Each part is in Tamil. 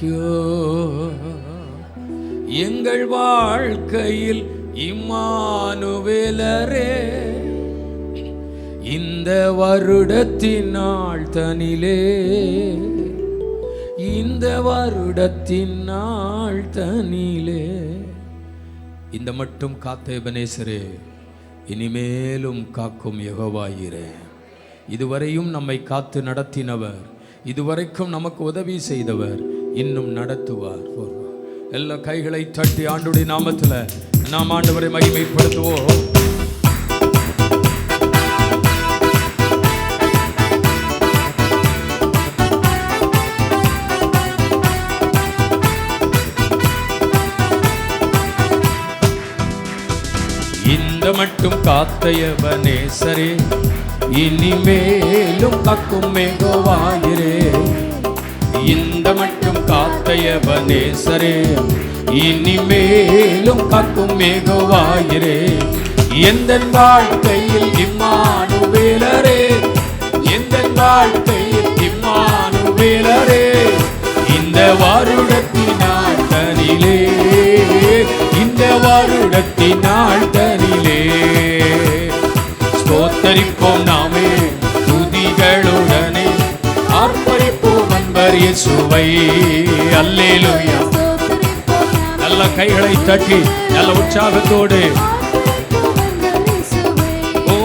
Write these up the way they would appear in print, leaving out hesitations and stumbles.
யோ எங்கள் வாழ்க்கையில் இம்மானுவேலரே, இந்த வருடத்தின் நாள் தனிலே, இந்த வருடத்தின் நாள் தனிலே. இந்த மட்டும் காத்த எபனேசரே, இனிமேலும் காக்கும் யெகோவாயிரே. இதுவரையும் நம்மை காத்து நடத்தினவர், இதுவரைக்கும் நமக்கு உதவி செய்தவர், இன்னும் நடத்துவார். எல்லா கைகளை தட்டி ஆண்டுடைய நாமத்தில் நாம் ஆண்டவரை மகிமைப்படுத்துவோம். இந்த மட்டும் காத்த எபனேசரே, இனிமேலும் காக்கும் யெகோவாயிரே. இந்த மட்டும் காத்த எபனேசரே, இனிமேலும் காக்கும் யெகோவாயிரே. எந்தன் வாழ்க்கையில் இம்மானுவேலரே, எந்தன் வாழ்க்கையில் இம்மானுவேலரே. இந்த வருடத்தின் நாள் தனிலே, இந்த வருடத்தின் நாள் தனிலே. ஸ்தோத்தரிப்போம் நாமே துதிகளுடனே, ஆர்ப்பரிப்போம் அன்பர் இயேசுவை. அல்லேலூயா. நல்ல கைகளை தட்டி நல்ல உற்சாகத்தோடு, ஓ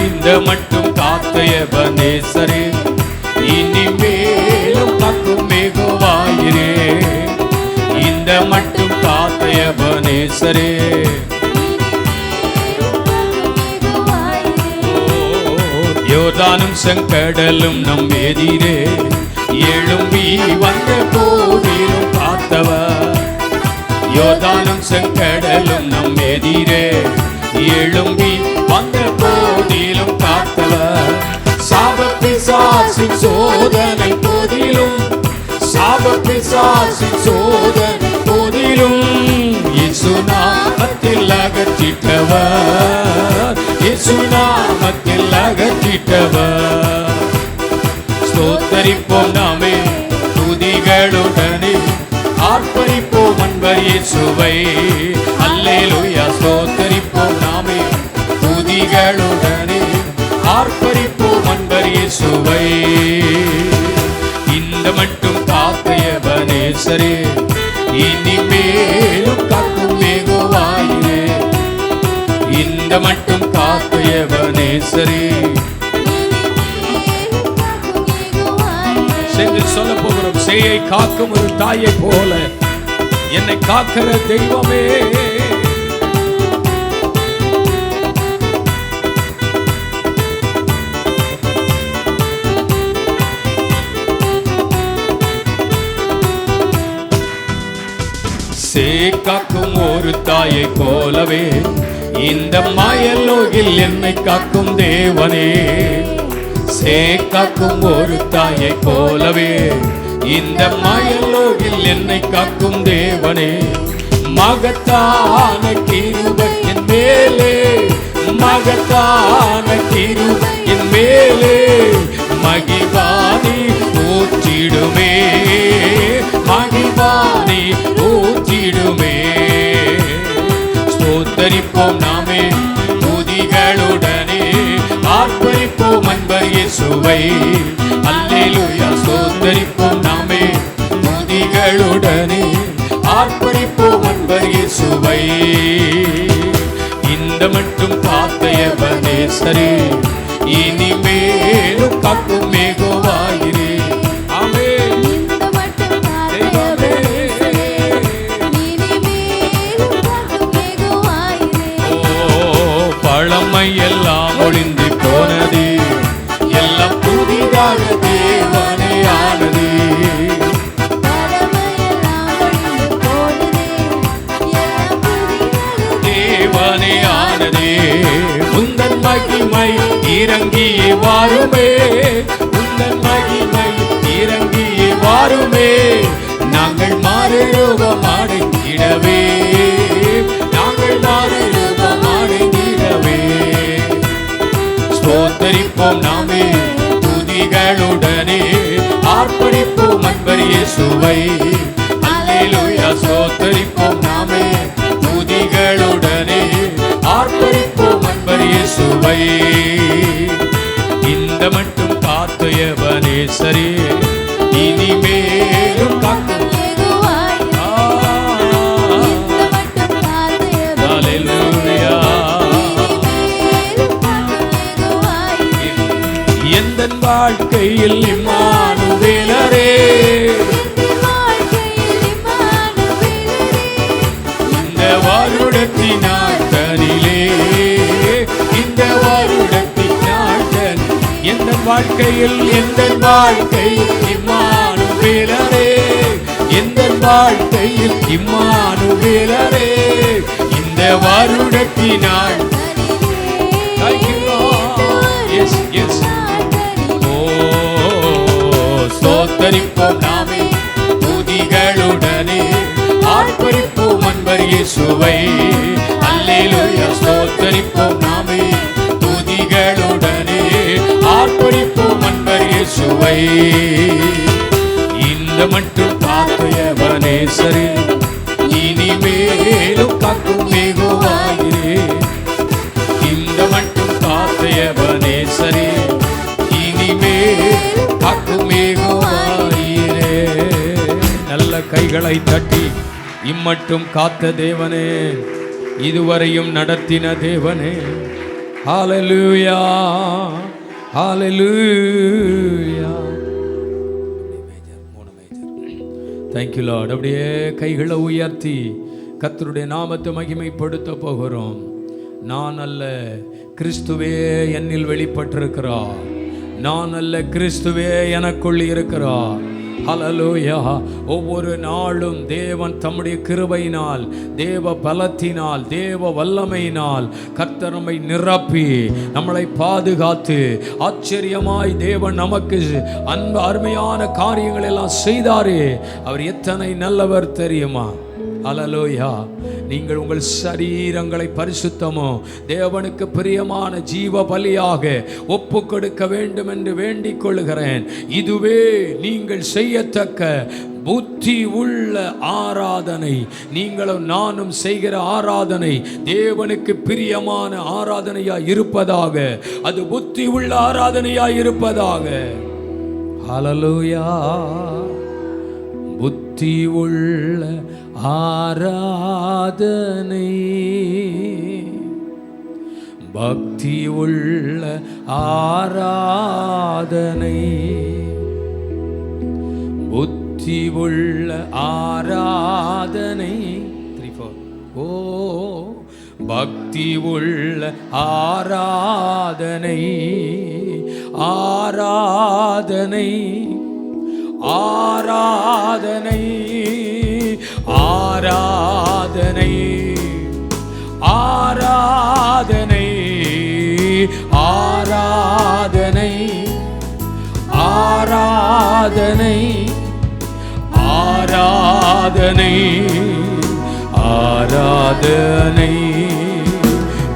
இந்த மட்டும் காத்த எபனேசரே, இனிமேலும் காக்கும் யெகோவாயிரே. இந்த மட்டும் காத்த எபனேசரே, யோர்தானும் செங்கடலும் நம் எதிரே எழும்பி வந்த போதிலும் காத்தவர். யோர்தானும் செங்கடலும் நம் எதிரே எழும்பி வந்த போதிலும் காத்தவர். சாபப்பிசாசின் சோதனை போதிலும், சாபப்பிசாசின் சோதனை போதிலும் இயேசு நாமத்தில் அகற்றிட்டவர், இயேசு நாமத்தில் அகற்றிட்டவர். ஸ்தோத்தரிப்போம் நாமே துதிகளுடனே, ஆர்ப்பரிப்போம் அன்பர் இயேசுவை. அல்லேலூயா. ஸ்தோத்தரிப்போம் நாமே துதிகளுடனே, ஆர்ப்பரிப்போம் அன்பர் இயேசுவை. இந்த மட்டும் காத்த எபனேசரே, இனிமேலும் காக்கும் யெகோவாயிரே. இந்த மட்டும் காத்த எபனேசரே. சென்று சொல்ல போகிறோம், சேயை காக்கும் ஒரு தாயை போல என்னை காக்கிற தெய்வமே. காக்கும் ஒரு தாயை போலவே இந்த மாயலோகில் என்னை காக்கும் தேவனே. காக்கும் ஒரு தாயை போலவே இந்த மாயலோகில் என்னை காக்கும் தேவனே. மகத்தான கிருபையின் மேலே, மகத்தான கிருபையின் மேலே மகிவானி ஊற்றிடுமே, மகிவானி ஊற்றிடுமே. ஸ்தோத்தரிப்போம் நாமே துதிகளுடனே, ஆர்ப்பரிப்போம் அன்பர் இயேசுவை. அல்லேலூயா. ஸ்தோத்தரிப்போம் நாமே துதிகளுடனே, ஆர்ப்பரிப்போம் அன்பர் இயேசுவை. இந்த மட்டும் காத்த எபனேசரே, இனிமேலும் காக்கும் யெகோவாயிரே. ஆமென். இந்த மட்டும் காத்த எபனேசரே, இனிமேலும் காக்கும் யெகோவாயிரே. ஓ பழமை எல்லாம் ஒளிந்து போனது, எல்லாம் புதிதாக தேவனே ஆனது. பழமையெல்லாம் ஒழிந்து போனதே, எல்லாம் புதிதாக தேவனே ஆனதே. உந்தன் மகிமை இறங்கியே வாருமே, உந்தன் மகிமை இறங்கியே வாருமே. நாங்கள் மாறுரூபம் அடைந்திடவே, நாங்கள் மாறுரூபம் அடைந்திடவே. ஸ்தோத்தரிப்போம் நாமே துதிகளுடனே, ஆர்ப்பரிப்போம் அன்பர் இயேசுவை. அல்லேலூயா ஸ்தோத்தரிப்போம் நாமே துதிகளுடனே ஆர்ப்பரிப்போம் அன்பர் இயேசுவை. இந்த மட்டும் காத்த எபனேசரே இனிமேலும் காக்கும் எந்தன் வாழ்க்கையில் இம்மானுவேலரே இந்த வருடத்தின் நாட்களிலே இந்த வருடத்தின் நாட்கள் எந்தன் வாழ்க்கையில் இம்மானுவேலரே எந்தன் வாழ்க்கையில் இம்மானுவேலரே இந்த வருடத்தின் நாள். Thank you Lord. Yes, yes. ஸ்தோத்தரிப்போம் நாமே துதிகளுடனே ஆர்ப்பரிப்போம் அன்பர் இயேசுவை. அல்லேலூயா ஸ்தோத்தரிப்போம் நாமே துதிகளுடனே ஆர்ப்பரிப்போம் அன்பர் இயேசுவை. இந்த மட்டும் காத்த எபனேசரே இனிமேலும் காக்கும் யெகோவாயிரே. இந்த மட்டும் காத்த எபனேசரே இனிமேல் காக்கும் யெகோவாயிரே. நல்ல கைகளை தட்டி இம்மட்டும் காத்த தேவனே, இதுவரையும் நடத்தின தேவனே, ஹல்லேலூயா ஹல்லேலூயா. Thank you Lord. அப்படியே கைகளை உயர்த்தி கர்த்தருடைய நாமத்தை மகிமைப்படுத்த போகிறோம். நான் அல்ல கிறிஸ்துவே என்னில் வெளிப்பட்டிருக்கிறார். நான் அல்ல கிறிஸ்துவே எனக்குள் இருக்கிறார். ஹல்லேலூயா. ஒவ்வொரு நாளும் தேவன் தம்முடைய கிருபையினால், தேவ பலத்தினால், தேவ வல்லமையினால் கர்த்தர் நம்மை நிரப்பி நம்மளை பாதுகாத்து ஆச்சரியமாய் தேவன் நமக்கு அருமையான காரியங்கள் எல்லாம் செய்தாரே. அவர் எத்தனை நல்லவர் தெரியுமா? ஹல்லேலூயா. நீங்கள் உங்கள் சரீரங்களை பரிசுத்தமோ தேவனுக்கு பிரியமான ஜீவ பலியாக ஒப்பு கொடுக்க வேண்டும் என்று வேண்டிக் கொள்கிறேன். இதுவே நீங்கள் செய்யத்தக்க புத்தி உள்ள ஆராதனை. நீங்களும் நானும் செய்கிற ஆராதனை தேவனுக்கு பிரியமான ஆராதனையாய் இருப்பதாக, அது புத்தி உள்ள ஆராதனையாய் இருப்பதாக. ஹல்லேலூயா. புத்தி உள்ள ஆராதனை, பக்தி உள்ள ஆராதனை, புத்தி உள்ள ஆராதனை. 3 4 ஓ பக்தி உள்ள ஆராதனை, ஆராதனை ஆராதனை ஆராதனை ஆராதனை ஆராதனை ஆராதனை ஆராதனை ஆராதனை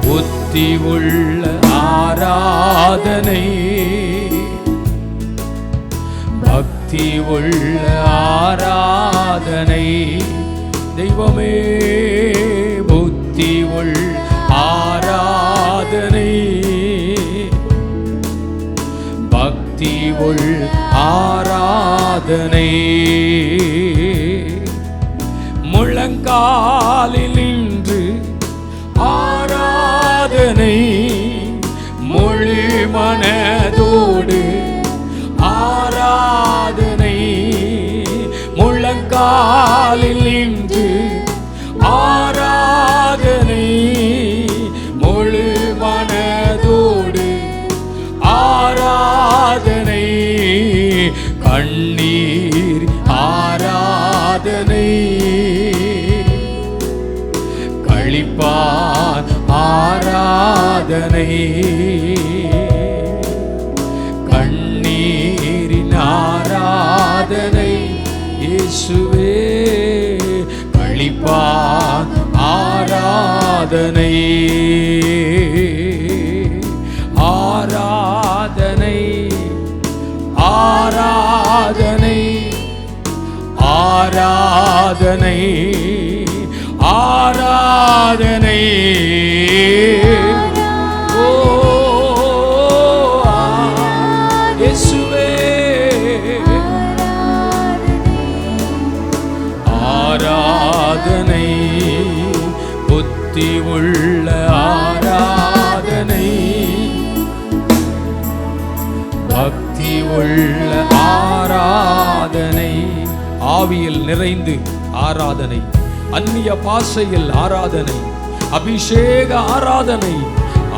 புத்தி உள்ள ஆராதனை, பக்தி உள்ள ஆராதனை. தெய்வமே புத்தி உள்ள ஆராதனை, பக்தி உள்ள ஆராதனை. முழங்காலில் நின்று ஆராதனை, முழு மனதோடு ஆராதனை. முழங்காலில் நின்று ஆராதனை, முழு மனதோடு ஆராதனை. கண்ணீர் ஆராதனை, களிப்பான் ஆராதனை. கண்ணீரின் ஆராதனை இயேசுவே, களிப்பான் ஆராதனை. ஆராதனை ஆராதனை ஆராதனை ஆராதனை ஓ இயேசுவே ஆராதனை புத்தி உள்ள ஆராதனை பக்தி உள்ள ஆராதனை ஆவியில் நிறைந்து ஆராதனை அந்நிய பாஷையில் ஆராதனை அபிஷேக ஆராதனை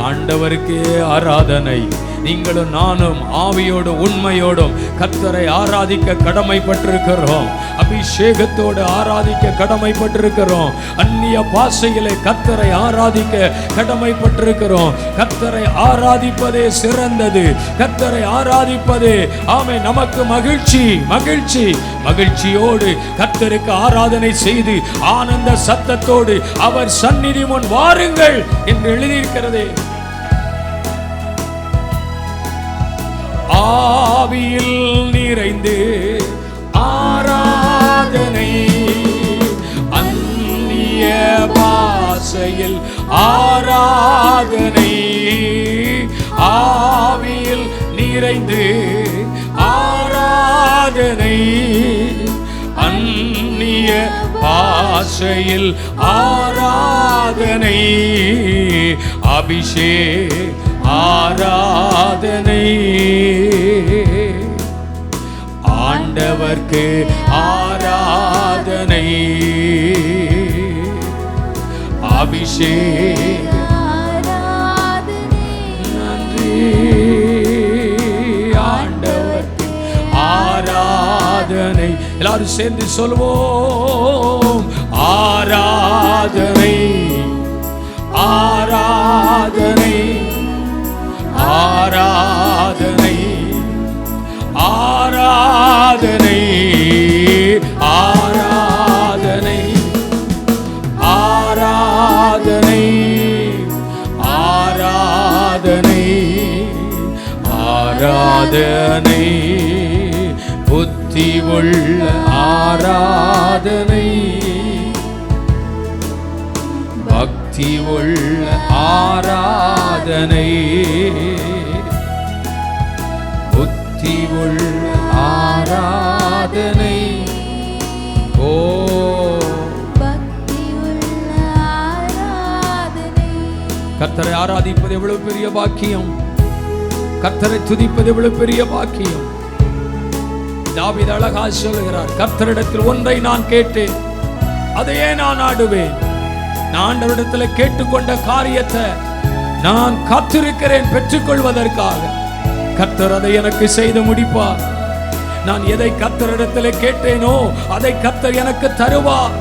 ஆண்டவருக்கே ஆராதனை நீங்களும் நானும் ஆவியோடும் உண்மையோடும் கர்த்தரை ஆராதிக்க கடமைப்பட்டிருக்கிறோம் அபிஷேகத்தோடு ஆராதிக்க கடமைப்பட்டிருக்கிறோம் அந்நிய பாஷையிலே கர்த்தரை ஆராதிக்க கடமைப்பட்டிருக்கிறோம் கர்த்தரை ஆராதிப்பதே சிறந்தது கர்த்தரை ஆராதிப்பதே ஆமென் நமக்கு மகிழ்ச்சி மகிழ்ச்சி மகிழ்ச்சியோடு கர்த்தருக்கு ஆராதனை செய்து ஆனந்த சத்தத்தோடு அவர் சந்நிதி முன் வாருங்கள் என்று எழுதியிருக்கிறதே ஆவியில் நிறைந்து ஆராதனை அந்நிய பாஷையில் ஆராதனை ஆவியில் நிறைந்து ஆராதனை அந்நிய பாஷையில் ஆராதனை அபிஷேக் ஆராதனை ஆண்டவர்க்கு ஆராதனை அபிஷேக் நன்றி ஆண்டவர்க்கு ஆராதனை எல்லாரும் சேர்ந்து சொல்வோம் ஆராதனை ஆராதனை ஆராதனை ஆராதனை ஆராதனை ஆராதனை ஆராதனை ஆராதனை புத்தி உள்ள ஆராதனை பக்தி உள்ள ஆராதனை புத்தி உள்ள ஆராதனை ஓ பக்தி உள்ள ஆராதனை கர்த்தரை ஆராதிப்பது எவ்வளவு பெரிய பாக்கியம் கர்த்தரை துதிப்பது எவ்வளவு பெரிய பாக்கியம் தாவீது அழகா சொல்லுகிறார் கர்த்தரிடத்தில் ஒன்றை நான் கேட்டேன் அதையே நான் ஆடுவேன் நான் ஆண்டவரிடத்தில் கேட்டுக்கொண்ட காரியத்தை நான் காத்திருக்கிறேன் பெற்றுக்கொள்வதற்காக கர்த்தர் அதை எனக்கு செய்து முடிப்பார் நான் எதை கர்த்தரிடத்தில் கேட்டேனோ அதை கர்த்தர் எனக்கு தருவார்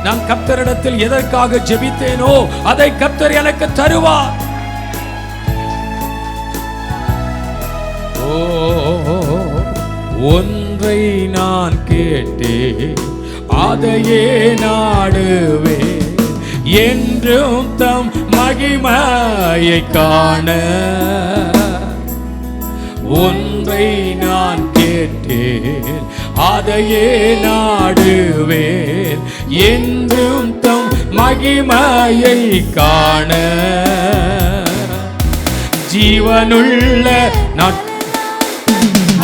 நான் கர்த்தரிடத்தில் எதற்காக ஜெபித்தேனோ அதை கர்த்தர் எனக்கு தருவார் ஓ ஒன்றை நான் கேட்டேன் அதையே நாடுவேன் என்றும் தம் மகிமையை காண ஒன்றை நான் கேட்டேன் அதையே நாடுவேன் என்றும் தம் மகிமையை காண ஜீவனுள்ள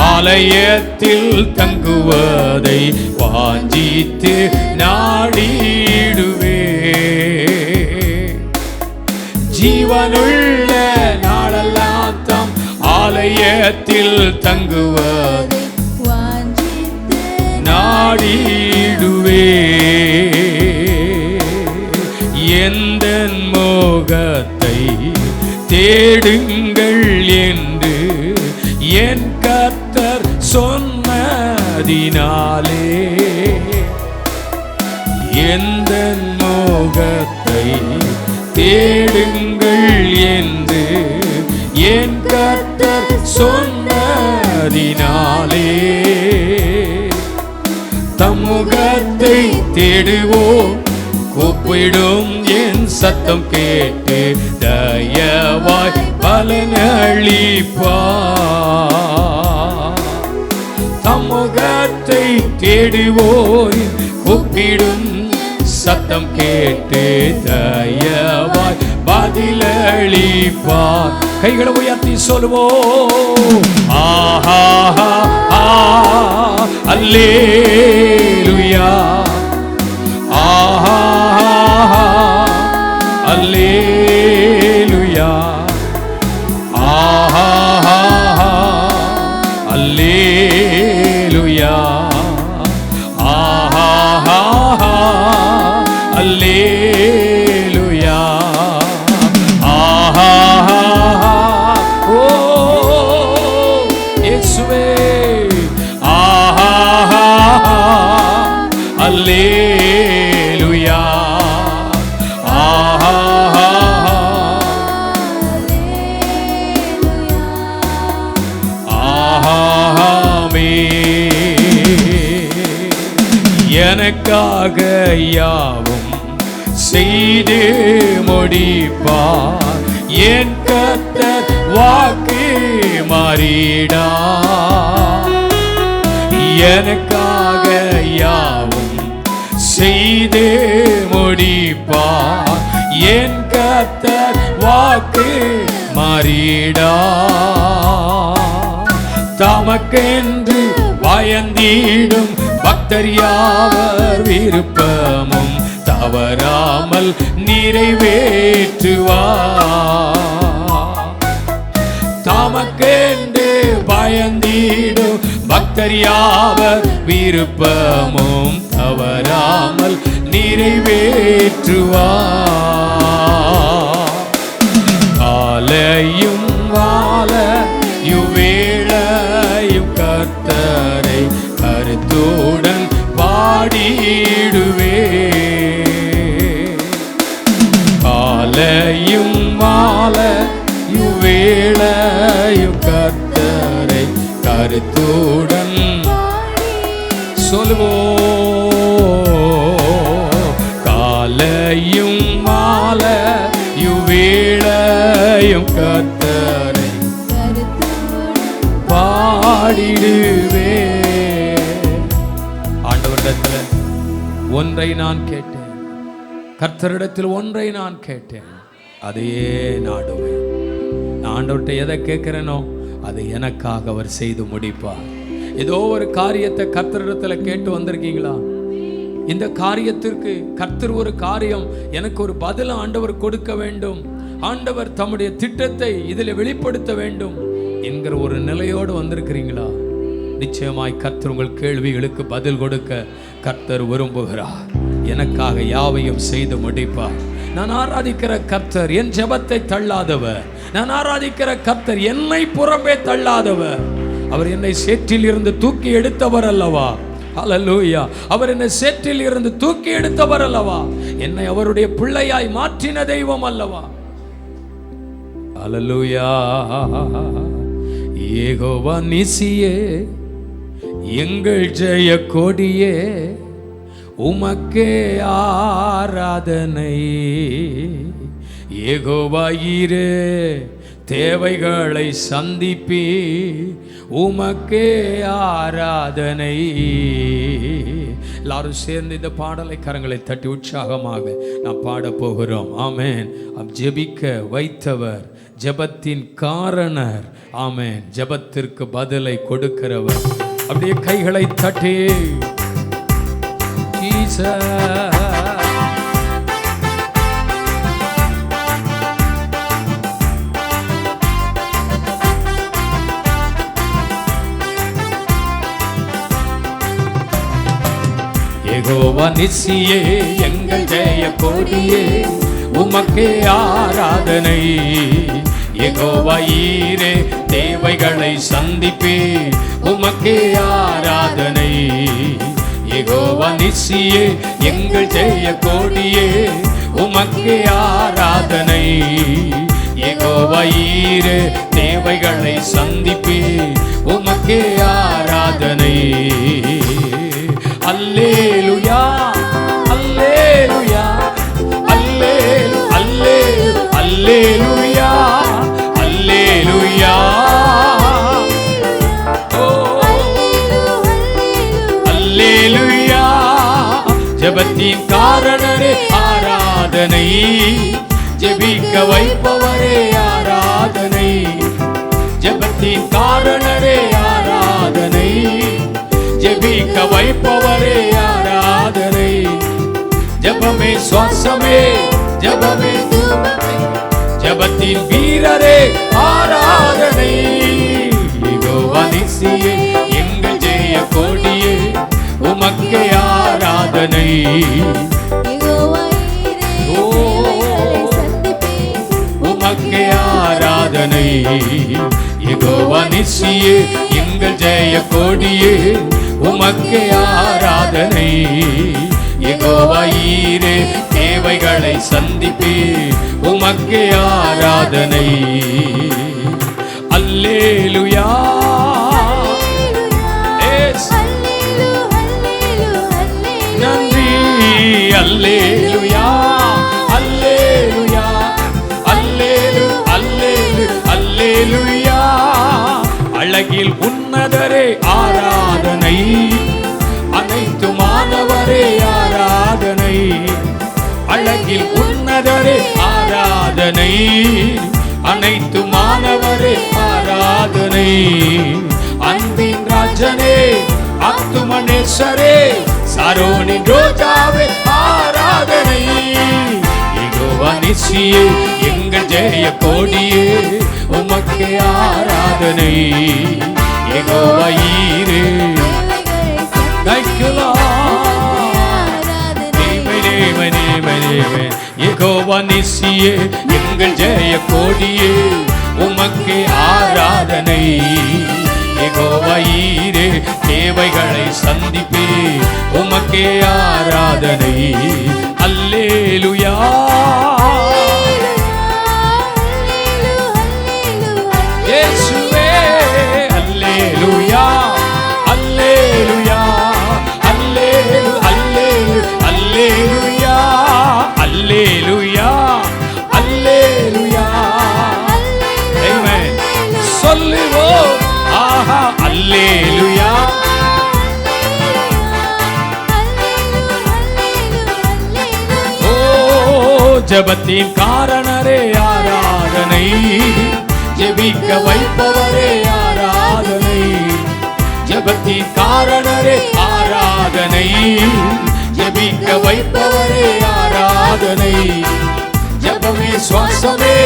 ஆலயத்தில் தங்குவதை வாஞ்சித்து நாடிடுவே ஜீவனுள்ள நாளெல்லாம் தம் ஆலயத்தில் தங்குவதை வாஞ்சித்து நாடிடுவே எந்த மோகத்தை தேடுங்கள் என்று என் கர்த்தர் சொன்னதினாலே எந்த மோகத்தை தேடுங்கள் என்று என் கர்த்தர் சொன்னதினாலே தம்முகத்தை தேடுவோம் கூப்பிடும் என் சத்தம் கேட்டு தயவாய் பலனளிப்பார் தம்முகத்தை தேடுவோரின் கூப்பிடும் சத்தம் கேட்டு தயவாய் பதிலளிப்பார். கைகளை உயர்த்தி சொல்லுவோம். ஆஹா அல்லேலூயா, ஆஹா அல்லேலூயா, ஆஹா அல்லேலூயா, ஆஹா அல்லேலூயா, ஆஹா ஓ இயேசுவே, ஆஹா அல்லேலூயா, ஆஹா ஆமே. எனக்காக யாவும் செய்து முடிப்பார் என் கர்த்தர் வாக்கு மாறிடா. எனக்காக யாவும் செய்து முடிப்பார் என் கர்த்தர் வாக்கு மாறிடா. தமக்கென்று பயந்திடும் பக்தர் யாவர் விருப்பமும் தவறாமல் நிறைவேற்றுவார். தமக்கென்று பயந்திடும் பக்தர் யாவர் விருப்பமும் தவறாமல் நிறைவேற்றுவார். காலையும் வாழையும் வேளையும் கர்த்தரை கருத்துடன் பாடிடுவே. காலையும் மாலையும் வேளையும் கர்த்தரை கருத்துடன் சொல்லுவோம். காலையும் மாலையும் வேளையும் கர்த்தரை பாடிடுவே. ஆண்டவரிடத்தில் ஒன்றை நான் கேட்டேன், கர்த்தரிடத்தில் ஒன்றை நான் கேட்டேன், அதையே நாடுவேன். நான் ஆண்டவர்கிட்ட எதை கேட்கிறேனோ அதை எனக்காக அவர் செய்து முடிப்பார். ஏதோ ஒரு காரியத்தை கர்த்தரிடத்தில் கேட்டு வந்திருக்கீங்களா? இந்த காரியத்திற்கு கர்த்தர் ஒரு காரியம், எனக்கு ஒரு பதில் ஆண்டவர் கொடுக்க வேண்டும், ஆண்டவர் தம்முடைய திட்டத்தை இதில் வெளிப்படுத்த வேண்டும் என்கிற ஒரு நிலையோடு வந்திருக்கிறீங்களா? நிச்சயமாய் கர்த்தர் உங்கள் கேள்விகளுக்கு பதில் கொடுக்க கர்த்தர் விரும்புகிறார். எனக்காக யாவையும் செய்து முடிப்பார். நான் ஆராதிக்கிற கர்த்தர் என் ஜெபத்தை தள்ளாதவர். நான் ஆராதிக்கிற கர்த்தர் என்னை புறம்பே தள்ளாதவர். அவர் என்னை சேற்றில் இருந்து தூக்கி எடுத்தவர் அல்லவா? ஹல்லேலூயா. அவர் என்னை சேற்றில் இருந்து தூக்கி எடுத்தவர் அல்லவா? என்னை அவருடைய பிள்ளையாய் மாற்றின தெய்வம் அல்லவா? ஹல்லேலூயா. யெகோவா நீசியே, எங்கள் ஜெய கொடியே, உமக்கே ஆராதனை. யெகோவா ஈரே, தேவைகளை சந்திப்பி, உமக்கே ஆராதனை. எல்லாரும் சேர்ந்து இந்த பாடலை கரங்களை தட்டி உற்சாகமாக நாம் பாட போகிறோம். ஆமென். ஜெபிக்க வைத்தவர், ஜெபத்தின் காரணர். ஆமென். ஜெபத்திற்கு பதிலை கொடுக்கிறவர். அப்படியே கைகளை தட்டி ஜீசஸ். யெகோவா நீசியே, எங்கள் ஜெய கொடியே, உமக்கே ஆராதனை. யெகோவா ஈரே, தேவைகளை சந்திப்பே, உமக்கே ஆராதனை. யெகோவா நீசியே, எங்கள் ஜெய கொடியே, உமக்கே ஆராதனை. யெகோவா ஈரே, தேவைகளை சந்திப்பே, உமக்கே ஆராதனை. அல்லேலூயா, அல்லேலூயா, அல்லேலூ, அல்லேலூ, அல்லேலூயா, அல்லேலூயா. ஓ ஜெபத்தின் காரணரே ஆராதனை, ஜெபிக்க வைப்பவரே ஆராதனை. ஜெபத்தின் காரணரே ஆராதனை, ஜெபிக்க வைப்பவரே ஆராதனை. ஜெபமே சுவாசமே, ஜெபமே தூபமே, ஜெபத்தின் வீரரே ஆராதனை. யெகோவா நிசியே எங்கள் ஜெய கொடியே, உமக்கே ஆராதனை. உமக்கே ஆராதனை. யெகோவா நிசியே எங்கள் ஜெய கொடியே, உமக்கே ஆராதனை. யெகோவா ஈரே தேவைகளை சந்திப்பே, உமக்கே ஆராதனை. அல்லேலூயா நன்றி. அல்லேலூயா அல்லேலூயா அல்லேலு அல்லேலு அல்லேலூயா. அழகில் உன்னதரே ஆராதனை, அனைத்து மாணவரே ஆராதனை. அழகில் உன்னதரே ஆராதனை, அனைத்து மாணவரே ஆராதனை. அன்பின் ராஜனே ஆத்துமனேஸ்வரே, சாரோனின் ரோஜாவே ஆராதனை. யெகோவா நிசியே எங்கள் ஜெய கொடியே, உமக்கே ஆராதனை. யெகோவா ஈரே யெகோவா நிசியே எங்கள் ஜெய கொடியே, உமக்கே ஆராதனை. யெகோவா ஈரே தேவைகளை சந்திப்பே, உமக்கே ஆராதனை. அல்லேலூயா இயேசுவே. அல்லேலூயா அல்லேலூயா அல்லேலு அல்லேலு அல்லேலூயா அல்லேலூயா அல்லேலூயா. ஆமென். சொல்லுவோம் ஆஹா அல்லேலூயா. ஓ ஜெபத்தின் காரணரே ஆராதனை, ஜெபிக்க வைப்பவரே ஆராதனை. ஜெபத்தின் காரணரே ஆராதனை, ஜெபிக்க வைப்பவரே ஆராதனை. ஜெபமே சுவாசமே,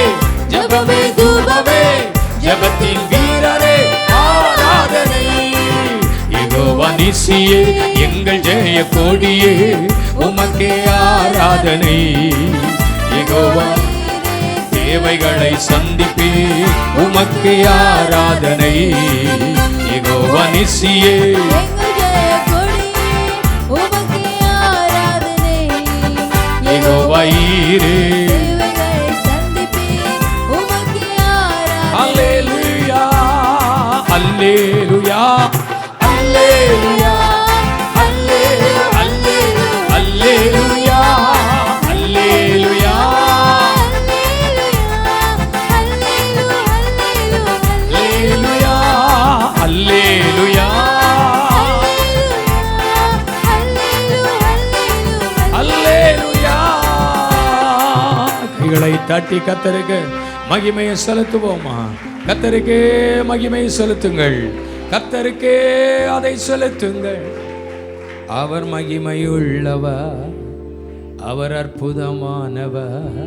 ஜெபமே தூபமே, ஜெபத்தின் வீரரே ஆராதனை. யெகோவா நிசியே எங்கள் ஜெய கொடியே, உமக்கே ஆராதனை. யெகோவா தேவைகளை சந்திப்பே, உமக்கே ஆராதனை. யெகோவா நிசியே யெகோவா ஈரே. அல்லேலூயா அல்லேலூயா அல்லேலூயா அல்லேலூயா அல்லேலூயா அல்லேலூயா அல்லேலூயா அல்லேலூயா. கைகளை தட்டி கர்த்தருக்கு மகிமையை செலுத்துவோமா? கர்த்தருக்கே மகிமையை செலுத்துங்கள், கர்த்தருக்கே அதை செலுத்துங்கள். அவர் மகிமையுள்ளவர், அவர் அற்புதமானவர்.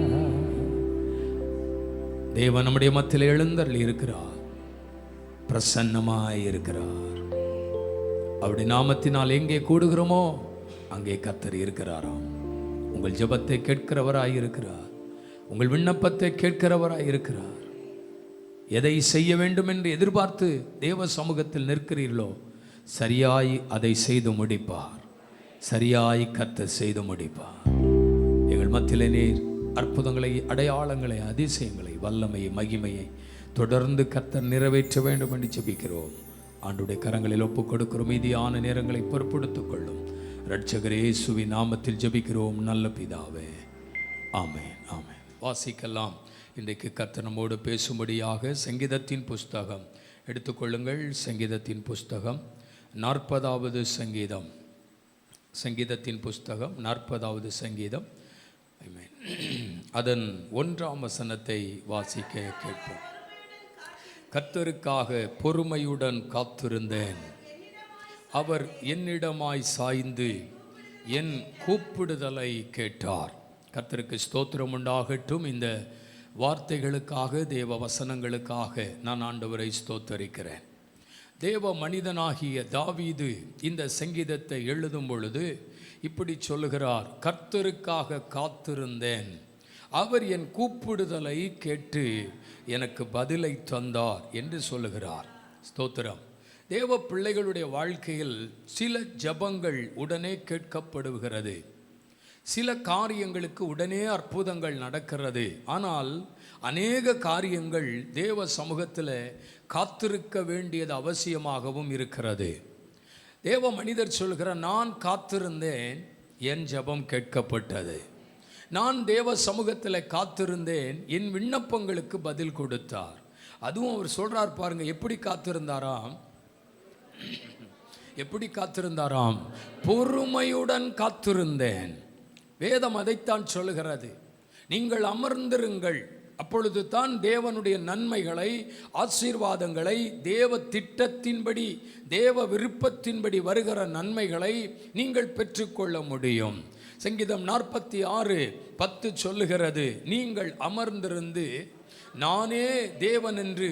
தேவன் நம்முடைய மத்தியில் எழுந்தருளி இருக்கிறார், பிரசன்னமாய் இருக்கிறார். அவருடைய நாமத்தினால் எங்கே கூடுகிறோமோ அங்கே கர்த்தர் இருக்கிறாராம். உங்கள் ஜெபத்தை கேட்கிறவராய் இருக்கிறார், உங்கள் விண்ணப்பத்தை கேட்கிறவராய் இருக்கிறார். எதை செய்ய வேண்டும் என்று எதிர்பார்த்து தேவ சமூகத்தில் நிற்கிறீர்களோ சரியாய் அதை செய்து முடிப்பார், சரியாய் கர்த்தர் செய்து முடிப்பார். எங்கள் மத்தியிலே நீர் அற்புதங்களை, அடையாளங்களை, அதிசயங்களை, வல்லமையை, மகிமையை தொடர்ந்து கர்த்தர் நிறைவேற்ற வேண்டும் என்று ஜெபிக்கிறோம். ஆண்டுடைய கரங்களில் ஒப்புக் கொடுக்கிறோம். மீதியான நேரங்களை பொறுப்படுத்திக் கொள்ளும் இரட்சகர் இயேசுவின் நாமத்தில் ஜெபிக்கிறோம் நல்ல பிதாவே, ஆமென் ஆமென். வாசிக்கலாம். இன்றைக்கு கர்த்தர் நம்மோடு பேசும்படியாக சங்கீதத்தின் புஸ்தகம் எடுத்துக்கொள்ளுங்கள். சங்கீதத்தின் புஸ்தகம் 40வது சங்கீதம் சங்கீதத்தின் புஸ்தகம் 40வது சங்கீதம். ஆமென். அதன் 1ஆம் வசனத்தை வாசிக்க கேட்போம். கர்த்தருக்காக பொறுமையுடன் காத்திருந்தேன். அவர் என்னிடமாய் சாய்ந்து என் கூப்பிடுதலை கேட்டார். கர்த்தருக்கு ஸ்தோத்திரம் உண்டாகட்டும். இந்த வார்த்தைகளுக்காக, தேவ வசனங்களுக்காக நான் ஆண்டவரை ஸ்தோத்தரிக்கிறேன். தேவ மனிதனாகிய தாவீது இந்த சங்கீதத்தை எழுதும் பொழுது இப்படி சொல்லுகிறார்: கர்த்தருக்காக காத்திருந்தேன், அவர் என் கூப்பிடுதலை கேட்டு எனக்கு பதிலை தந்தார் என்று சொல்லுகிறார். ஸ்தோத்திரம். தேவ பிள்ளைகளுடைய வாழ்க்கையில் சில ஜெபங்கள் உடனே கேட்கப்படுகிறது, சில காரியங்களுக்கு உடனே அற்புதங்கள் நடக்கிறது. ஆனால் அநேக காரியங்கள் தேவ சமூகத்தில் காத்திருக்க வேண்டியது அவசியமாகவும் இருக்கிறது. தேவ மனிதர் சொல்கிறார், நான் காத்திருந்தேன், என் ஜெபம் கேட்கப்பட்டது. நான் தேவ சமூகத்தில் காத்திருந்தேன், என் விண்ணப்பங்களுக்கு பதில் கொடுத்தார். அதுவும் அவர் சொல்கிறார் பாருங்க, எப்படி காத்திருந்தாராம்? எப்படி காத்திருந்தாராம்? பொறுமையுடன் காத்திருந்தேன். வேதம் அதைத்தான் சொல்லுகிறது. நீங்கள் அமர்ந்திருங்கள், அப்பொழுது தான் தேவனுடைய நன்மைகளை, ஆசீர்வாதங்களை, தேவ திட்டத்தின்படி, தேவ விருப்பத்தின்படி வருகிற நன்மைகளை நீங்கள் பெற்றுக்கொள்ள முடியும். சங்கீதம் 46:10 சொல்லுகிறது, நீங்கள் அமர்ந்திருந்து நானே தேவன் என்று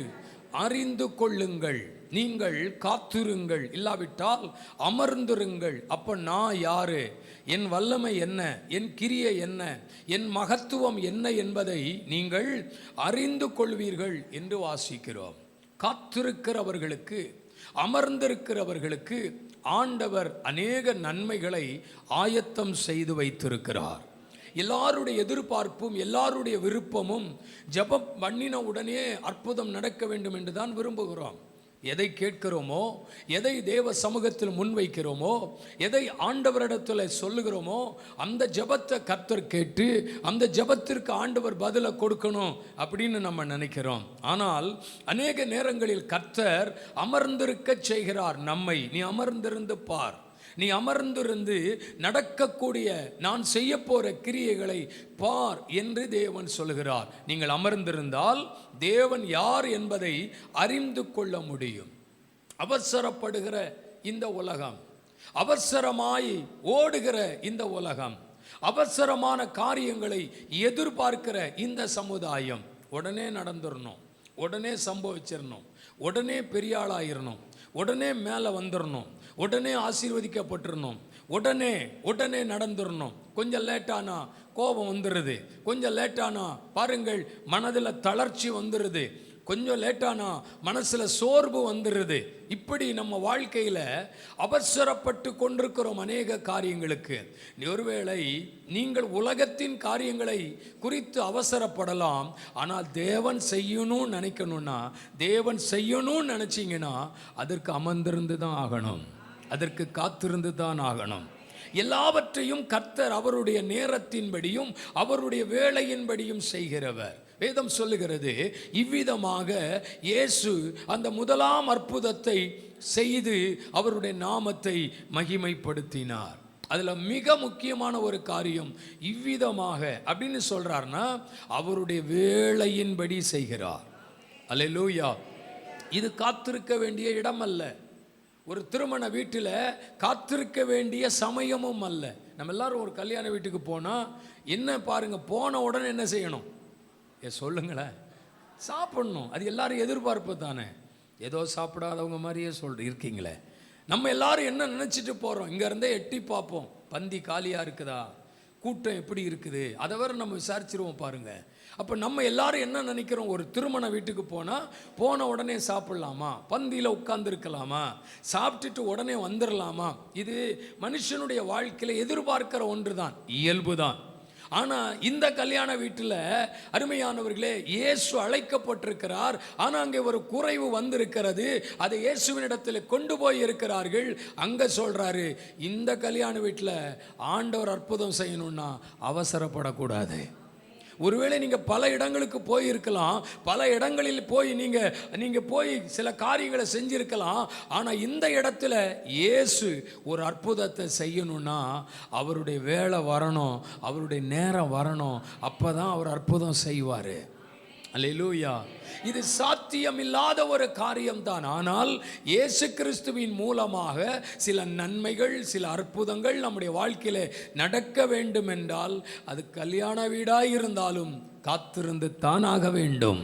அறிந்து கொள்ளுங்கள். நீங்கள் காத்திருங்கள், இல்லாவிட்டால் அமர்ந்திருங்கள். அப்போ நான் யாரு, என் வல்லமை என்ன, என் கிரியை என்ன, என் மகத்துவம் என்ன என்பதை நீங்கள் அறிந்து கொள்வீர்கள் என்று வாசிக்கிறோம். காத்திருக்கிறவர்களுக்கு, அமர்ந்திருக்கிறவர்களுக்கு ஆண்டவர் அநேக நன்மைகளை ஆயத்தம் செய்து வைத்திருக்கிறார். எல்லாருடைய எதிர்பார்ப்பும் எல்லாருடைய விருப்பமும் ஜெபம் பண்ணின உடனே அற்புதம் நடக்க வேண்டும் என்று தான் விரும்புகிறோம். எதை கேட்கிறோமோ, எதை தேவ சமூகத்தில் முன்வைக்கிறோமோ, எதை ஆண்டவரிடத்தில் சொல்லுகிறோமோ, அந்த ஜெபத்தை கர்த்தர் கேட்டு அந்த ஜெபத்திற்கு ஆண்டவர் பதிலை கொடுக்கணும் அப்படின்னு நம்ம நினைக்கிறோம். ஆனால் அநேக நேரங்களில் கர்த்தர் அமர்ந்திருக்க செய்கிறார் நம்மை. நீ அமர்ந்திருந்து பார், நீ அமர்ந்திருந்து நடக்கக்கூடிய நான் செய்ய போகிற கிரியைகளை பார் என்று தேவன் சொல்கிறார். நீங்கள் அமர்ந்திருந்தால் தேவன் யார் என்பதை அறிந்து கொள்ள முடியும். அவசரப்படுகிற இந்த உலகம், அவசரமாய் ஓடுகிற இந்த உலகம், அவசரமான காரியங்களை எதிர்பார்க்கிற இந்த சமுதாயம் உடனே நடந்துடணும், உடனே சம்பவிச்சிடணும், உடனே பெரிய ஆளாயிரணும், உடனே மேலே வந்துடணும், உடனே ஆசீர்வதிக்கப்பட்டுடணும், உடனே நடந்துடணும். கொஞ்சம் லேட்டானா கோபம் வந்துடுது, கொஞ்சம் லேட்டானா பாருங்கள் மனதில் தளர்ச்சி வந்துடுது, கொஞ்சம் லேட்டானா மனசில் சோர்வு வந்துடுது. இப்படி நம்ம வாழ்க்கையில் அவசரப்பட்டு கொண்டிருக்கிறோம் அநேக காரியங்களுக்கு. ஒருவேளை நீங்கள் உலகத்தின் காரியங்களை குறித்து அவசரப்படலாம், ஆனால் தேவன் செய்யணும்னு நினைக்கணும்னா, தேவன் செய்யணும்னு நினச்சிங்கன்னா அதற்கு அமர்ந்திருந்து தான் ஆகணும், அதற்கு காத்திருந்து தான் ஆகணும். எல்லாவற்றையும் கர்த்தர் அவருடைய நேரத்தின்படியும் அவருடைய வேளையின்படியும் செய்கிறவர். வேதம் சொல்லுகிறது, இவ்விதமாக இயேசு அந்த முதலாம் அற்புதத்தை செய்து அவருடைய நாமத்தை மகிமைப்படுத்தினார். அதில் மிக முக்கியமான ஒரு காரியம், இவ்விதமாக அப்படின்னு சொல்றார்னா அவருடைய வேளையின்படி செய்கிறார். அல்லேலூயா. இது காத்திருக்க வேண்டிய இடம் அல்ல, ஒரு திருமண வீட்டில் காத்திருக்க வேண்டிய சமயமும் அல்ல. நம்ம எல்லாரும் ஒரு கல்யாண வீட்டுக்கு போனால் என்ன பாருங்க, போன உடனே என்ன செய்யணும்? சொல்லுங்களேன், சாப்பிடணும். அது எல்லாரும் எதிர்பார்ப்பு தானே. ஏதோ சாப்பிடாதவங்க மாதிரியே இருக்கீங்களே. நம்ம எல்லாரும் என்ன நினச்சிட்டு போகிறோம், இங்கேருந்தே எட்டி பார்ப்போம், பந்தி காலியாக இருக்குதா, கூட்டம் எப்படி இருக்குது, அதை வேற நம்ம விசாரிச்சிருவோம் பாருங்க. அப்போ நம்ம எல்லாரும் என்ன நினைக்கிறோம், ஒரு திருமண வீட்டுக்கு போன உடனே சாப்பிட்லாமா, பந்தியில் உட்கார்ந்துருக்கலாமா, சாப்பிட்டுட்டு உடனே வந்துடலாமா? இது மனுஷனுடைய வாழ்க்கையில் எதிர்பார்க்கிற ஒன்று தான், இயல்பு தான். ஆனால் இந்த கல்யாண வீட்டில் அருமையானவர்களே, இயேசு அழைக்கப்பட்டிருக்கிறார். ஆனால் அங்கே ஒரு குறைவு வந்திருக்கிறது. அதை இயேசுவினிடத்தில் கொண்டு போய் இருக்கிறார்கள். அங்கே சொல்கிறாரு, இந்த கல்யாண வீட்டில் ஆண்டவர் அற்புதம் செய்யணும்னா அவசரப்படக்கூடாது, ஒருவேளை நீங்கள் பல இடங்களுக்கு போயிருக்கலாம், பல இடங்களில் போய் நீங்கள் போய் சில காரியங்களை செஞ்சிருக்கலாம். ஆனால் இந்த இடத்துல இயேசு ஒரு அற்புதத்தை செய்யணும்னா அவருடைய வேலை வரணும், அவருடைய நேரம் வரணும். அப்போ தான் அவர் அற்புதம் செய்வார். அல்லேலூயா. இது சாத்தியமில்லாத ஒரு காரியம்தான். ஆனால் இயேசு கிறிஸ்துவின் மூலமாக சில நன்மைகள், சில அற்புதங்கள் நம்முடைய வாழ்க்கையில் நடக்க வேண்டும் என்றால் அது கல்யாண வீடாக இருந்தாலும் காத்திருந்து தானாக வேண்டும்.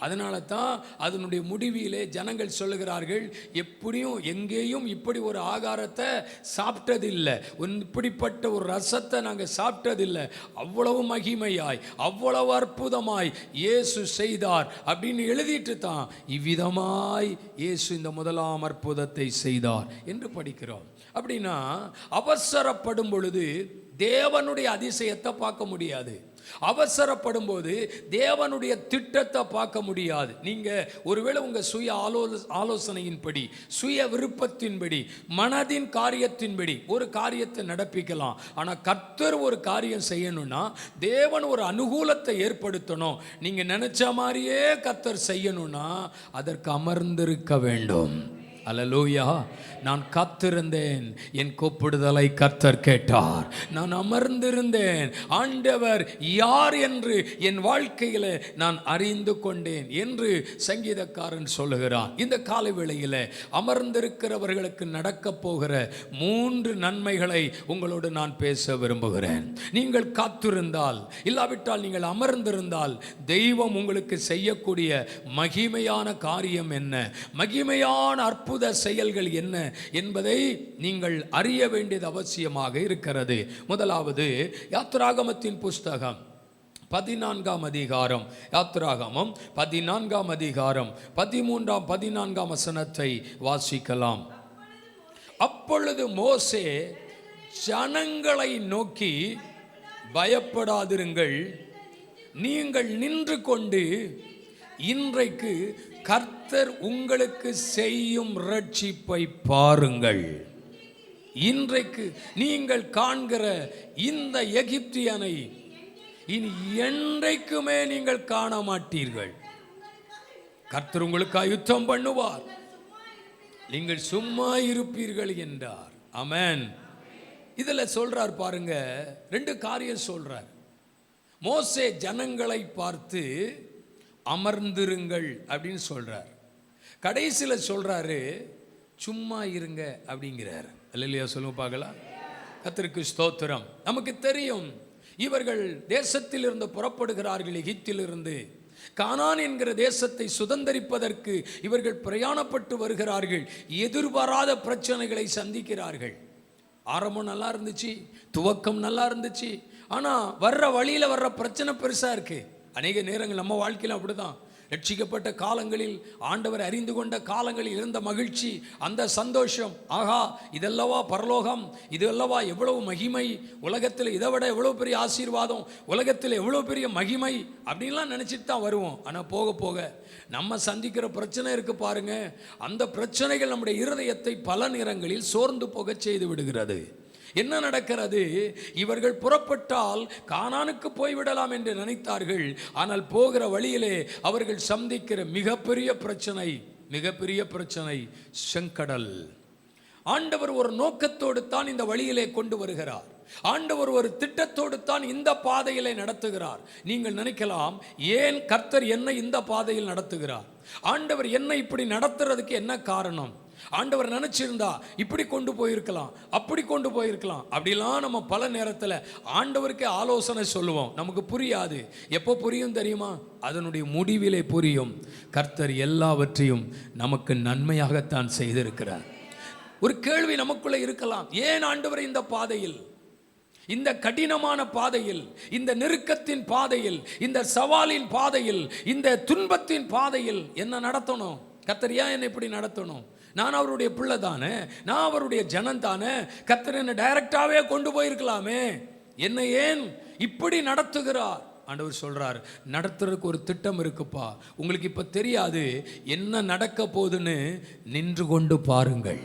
அதனால தான் அதனுடைய முடிவிலே ஜனங்கள் சொல்லுகிறார்கள், எப்படியும் எங்கேயும் இப்படி ஒரு ஆகாரத்தை சாப்பிட்டதில்லை, இப்படிப்பட்ட ஒரு ரசத்தை நாங்கள் சாப்பிட்டதில்லை, அவ்வளவு மகிமையாய் அவ்வளவு அற்புதமாய் இயேசு செய்தார் அப்படின்னு எழுதிட்டு தான் இவ்விதமாய் இயேசு இந்த முதலாம் அற்புதத்தை செய்தார் என்று படிக்கிறோம். அப்படின்னா அவசரப்படும் பொழுது தேவனுடைய அதிசயத்தை பார்க்க முடியாது. அவசரப்படும் போது தேவனுடைய திட்டத்தை பார்க்க முடியாது. நீங்கள் ஒருவேளை உங்கள் சுய ஆலோசனையின்படி, சுய விருப்பத்தின்படி, மனதின் காரியத்தின்படி ஒரு காரியத்தை நடப்பிக்கலாம். ஆனால் கர்த்தர் ஒரு காரியம் செய்யணும்னா தேவன் ஒரு அனுகூலத்தை ஏற்படுத்தணும். நீங்கள் நினைச்ச மாதிரியே கர்த்தர் செய்யணும்னா அதற்கு அமர்ந்திருக்க வேண்டும். அல்லேலூயா. நான் காத்திருந்தேன், என் கூப்பிடுதலை கர்த்தர் கேட்டார். நான் அமர்ந்திருந்தேன், ஆண்டவர் யார் என்று என் வாழ்க்கையில் நான் அறிந்து கொண்டேன் என்று சங்கீதக்காரன் சொல்லுகிறான். இந்த காலை வேளையில் அமர்ந்திருக்கிறவர்களுக்கு நடக்க போகிற 3 நன்மைகளை உங்களோடு நான் பேச விரும்புகிறேன். நீங்கள் காத்திருந்தால், இல்லாவிட்டால் நீங்கள் அமர்ந்திருந்தால் தெய்வம் உங்களுக்கு செய்யக்கூடிய மகிமையான காரியம் என்ன, மகிமையான அற்புத செயல்கள் என்ன என்பதை நீங்கள் அறிய வேண்டியது அவசியமாக இருக்கிறது. முதலாவது யாத்திராகமத்தின் புஸ்தகம் 14ஆம் அதிகாரம், யாத்திராகமம் 14ஆம் அதிகாரம் 13-14 வசனத்தை வாசிக்கலாம். அப்பொழுது மோசே ஜனங்களை நோக்கி, பயப்படாதிருங்கள், நீங்கள் நின்று கொண்டு இன்றைக்கு கர்த்தர் உங்களுக்கு செய்யும் ரட்சிப்பை பாருங்கள். இன்றைக்கு நீங்கள் காண்கிற இந்த எகிப்தியனை இனி என்றைக்குமே நீங்கள் காண மாட்டீர்கள். கர்த்தர் உங்களுக்காக யுத்தம் பண்ணுவார், நீங்கள் சும்மா இருப்பீர்கள் என்றார். ஆமென். இதில் சொல்றார் பாருங்க, 2 காரியம் சொல்றார். மோசே ஜனங்களை பார்த்து அமர்ந்திருங்கள் அப்படின்னு சொல்றார். கடைசியில் சொல்றாரு சும்மா இருங்க அப்படிங்கிறார். அல்லேலூயா. சொல்லுங்க பார்க்கலாம். கர்த்தருக்கு ஸ்தோத்திரம். நமக்கு தெரியும், இவர்கள் தேசத்தில் இருந்து புறப்படுகிறார்கள். எகிப்திலிருந்து கானான் என்கிற தேசத்தை சுதந்தரிப்பதற்கு இவர்கள் பிரயாணப்பட்டு வருகிறார்கள். எதிர்பாராத பிரச்சனைகளை சந்திக்கிறார்கள். ஆரம்பம் நல்லா இருந்துச்சு, துவக்கம் நல்லா இருந்துச்சு. ஆனால் வர்ற வழியில் வர்ற பிரச்சனை பெருசாக இருக்கு. அநேக நேரங்கள் நம்ம வாழ்க்கையில் அப்படிதான். ரட்சிக்கப்பட்ட காலங்களில், ஆண்டவர் அறிந்து கொண்ட காலங்களில் இருந்த மகிழ்ச்சி, அந்த சந்தோஷம், ஆகா இதல்லவா பரலோகம், இதல்லவா எவ்வளவு மகிமை, உலகத்தில் இதை விட எவ்வளோ பெரிய ஆசீர்வாதம், உலகத்தில் எவ்வளோ பெரிய மகிமை அப்படின்லாம் நினச்சிட்டு தான் வருவோம். ஆனால் போக போக நம்ம சந்திக்கிற பிரச்சனை இருக்குது பாருங்க, அந்த பிரச்சனைகள் நம்முடைய இருதயத்தை பல நேரங்களில் சோர்ந்து போக செய்து விடுகிறது. என்ன நடக்கிறது? இவர்கள் புறப்பட்டால் கானானுக்கு போய்விடலாம் என்று நினைத்தார்கள். ஆனால் போகிற வழியிலே அவர்கள் சந்திக்கிற மிகப்பெரிய பிரச்சனை செங்கடல். ஆண்டவர் ஒரு நோக்கத்தோடு தான் இந்த வழியிலே கொண்டு வருகிறார். ஆண்டவர் ஒரு திட்டத்தோடு தான் இந்த பாதையிலே நடத்துகிறார். நீங்கள் நினைக்கலாம், ஏன் கர்த்தர் என்னை இந்த பாதையில் நடத்துகிறார், ஆண்டவர் என்னை இப்படி நடத்துறதுக்கு என்ன காரணம்? ஆண்டவர் நினைச்சிருந்தா இப்படி கொண்டு போயிருக்கலாம், அப்படி கொண்டு போயிருக்கலாம். அப்படிலாம் நம்ம பல நேரத்தில் ஆண்டவருக்கே ஆலோசனை சொல்லுவோம். நமக்கு புரியாது. எப்போ புரியும் தெரியுமா? அதனுடைய முடிவிலே புரியும். கர்த்தர் எல்லாவற்றையும் நமக்கு நன்மையாகத்தான் செய்திருக்கிறார். ஒரு கேள்வி நமக்குள்ளே இருக்கலாம், ஏன் ஆண்டவர் இந்த பாதையில், இந்த கடினமான பாதையில், இந்த நெருக்கத்தின் பாதையில், இந்த சவாலின் பாதையில், இந்த துன்பத்தின் பாதையில் என்ன நடத்தணும்? கர்த்தர் ஏன் என்னை இப்படி நடத்தணும்? நான் அவருடைய பிள்ளை தானே, நான் அவருடைய ஜனம் தானே. கர்த்தர் என்னை டைரக்டாகவே கொண்டு போயிருக்கலாமே, என்னை ஏன் இப்படி நடத்துகிறார்? ஆண்டவர் சொல்றார், நடத்துறதுக்கு ஒரு திட்டம் இருக்குப்பா. உங்களுக்கு இப்போ தெரியாது என்ன நடக்க போகுதுன்னு, நின்று கொண்டு பாருங்கள்.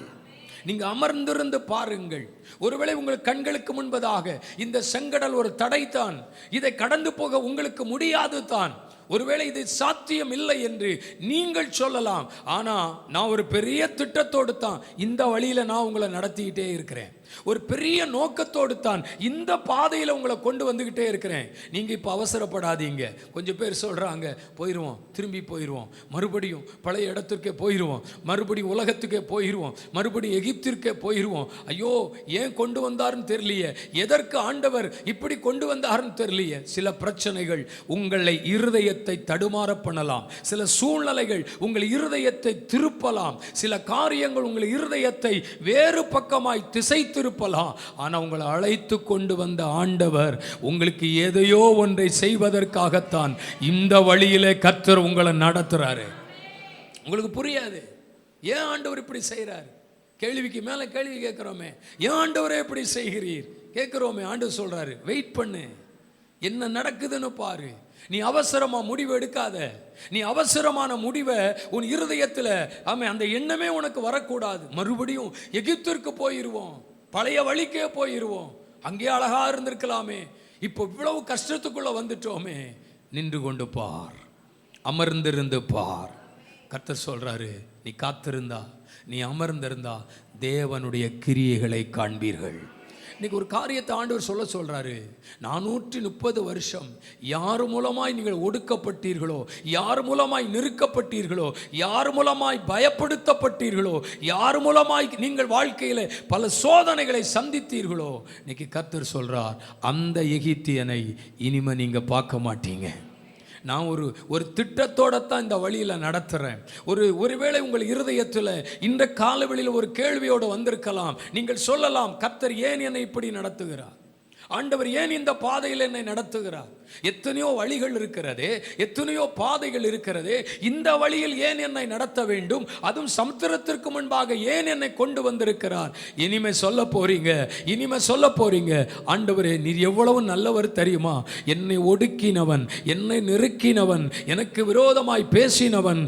நீங்க அமர்ந்திருந்து பாருங்கள். ஒருவேளை உங்கள் கண்களுக்கு முன்பதாக இந்த செங்கடல் ஒரு தடைத்தான், இதை கடந்து போக உங்களுக்கு முடியாது தான். ஒருவேளை இது சாத்தியம் இல்லை என்று நீங்கள் சொல்லலாம். ஆனா நான் ஒரு பெரிய திட்டத்தோடு தான் இந்த வழியில நான் உங்களை நடத்திக்கிட்டே இருக்கிறேன். ஒரு பெரிய நோக்கத்தோடு தான் இந்த பாதையில் உங்களை கொண்டு வந்துக்கிட்டே இருக்கிறேன். நீங்கள் இப்போ அவசரப்படாதீங்க. கொஞ்சம் பேர் சொல்கிறாங்க, போயிடுவோம், திரும்பி போயிடுவோம், மறுபடியும் பழைய இடத்திற்கே போயிடுவோம், மறுபடியும் உலகத்துக்கே போயிடுவோம், மறுபடியும் எகிப்திற்கே போயிடுவோம். ஐயோ, ஏன் கொண்டு வந்தாருன்னு தெரியலையே, எதற்கு ஆண்டவர் இப்படி கொண்டு வந்தாருன்னு தெரியலையே. சில பிரச்சனைகள் உங்களை இருதயத்தை தடுமாற பண்ணலாம், சில சூழ்நிலைகள் உங்கள் இருதயத்தை திருப்பலாம், சில காரியங்கள் உங்கள் இருதயத்தை வேறு பக்கமாய் திசைத்து இருப்பலாம். ஆனா உங்களை அழைத்து கொண்டு வந்த ஆண்டவர் உங்களுக்கு எதையோ ஒன்றை செய்வதற்காகத்தான் இந்த வழியிலே கர்த்தர் உங்களை நடத்துறாரு. உங்களுக்கு புரியாது ஏன் ஆண்டவர் இப்படி செய்யறாரு. கேள்விக்கு மேல கேள்வி கேட்கிறோமே, ஏன் ஆண்டவரே இப்படி செய்கிறீர் கேட்கிறோமே. ஆண்டவர் சொல்றாரு, வெயிட் பண்ணு, என்ன நடக்குதுன்னு பாரு. நீ அவசரமா முடிவு எடுக்காத. நீ அவசரமான முடிவை உன் இருதயத்தில் அந்த எண்ணமே உனக்கு வரக்கூடாது. மறுபடியும் எகிப்திற்கு போயிருவோம், பழைய வழிக்கே போயிருவோம், அங்கே அழகா இருந்திருக்கலாமே, இப்போ இவ்வளவு கஷ்டத்துக்குள்ள வந்துட்டோமே. நின்று கொண்டு பார், அமர்ந்திருந்து பார். கர்த்தர் சொல்றாரு, நீ காத்திருந்தா, நீ அமர்ந்திருந்தா தேவனுடைய கிரியைகளை காண்பீர்கள். இன்னைக்கு ஒரு காரியத்தை ஆண்டவர் சொல்றாரு, 430 வருஷம் யார் மூலமாய் நீங்கள் ஒடுக்கப்பட்டீர்களோ, யார் மூலமாய் நெருக்கப்பட்டீர்களோ, யார் மூலமாய் பயப்படுத்தப்பட்டீர்களோ, யார் மூலமாய் நீங்கள் வாழ்க்கையில் பல சோதனைகளை சந்தித்தீர்களோ, இன்னைக்கு கர்த்தர் சொல்றார், அந்த எகிப்தியனை இனிமே நீங்க பார்க்க மாட்டீங்க. நான் ஒரு திட்டத்தோட தான் இந்த வழியில் நடத்துகிறேன். ஒருவேளை உங்கள் இருதயத்தில் இந்த காலவெளியில் ஒரு கேள்வியோடு வந்திருக்கலாம். நீங்கள் சொல்லலாம், கர்த்தர் ஏன் என்னை இப்படி நடத்துகிறார், ஆண்டவர் ஏன் இந்த பாதையில் என்னை நடத்துகிறார், எத்தனையோ வழிகள் இருக்கிறது, எத்தனையோ பாதைகள் இருக்கிறது, இந்த வழியில் ஏன் என்னை நடத்த வேண்டும், அதுவும் சமுத்திரத்திற்கு முன்பாக ஏன் என்னை கொண்டு வந்திருக்கிறார். இனிமே சொல்ல போறீங்க, ஆண்டவரே நீர் எவ்வளவு நல்லவர் தெரியுமா, என்னை ஒடுக்கினவன், என்னை நெருக்கினவன், எனக்கு விரோதமாய் பேசினவன்,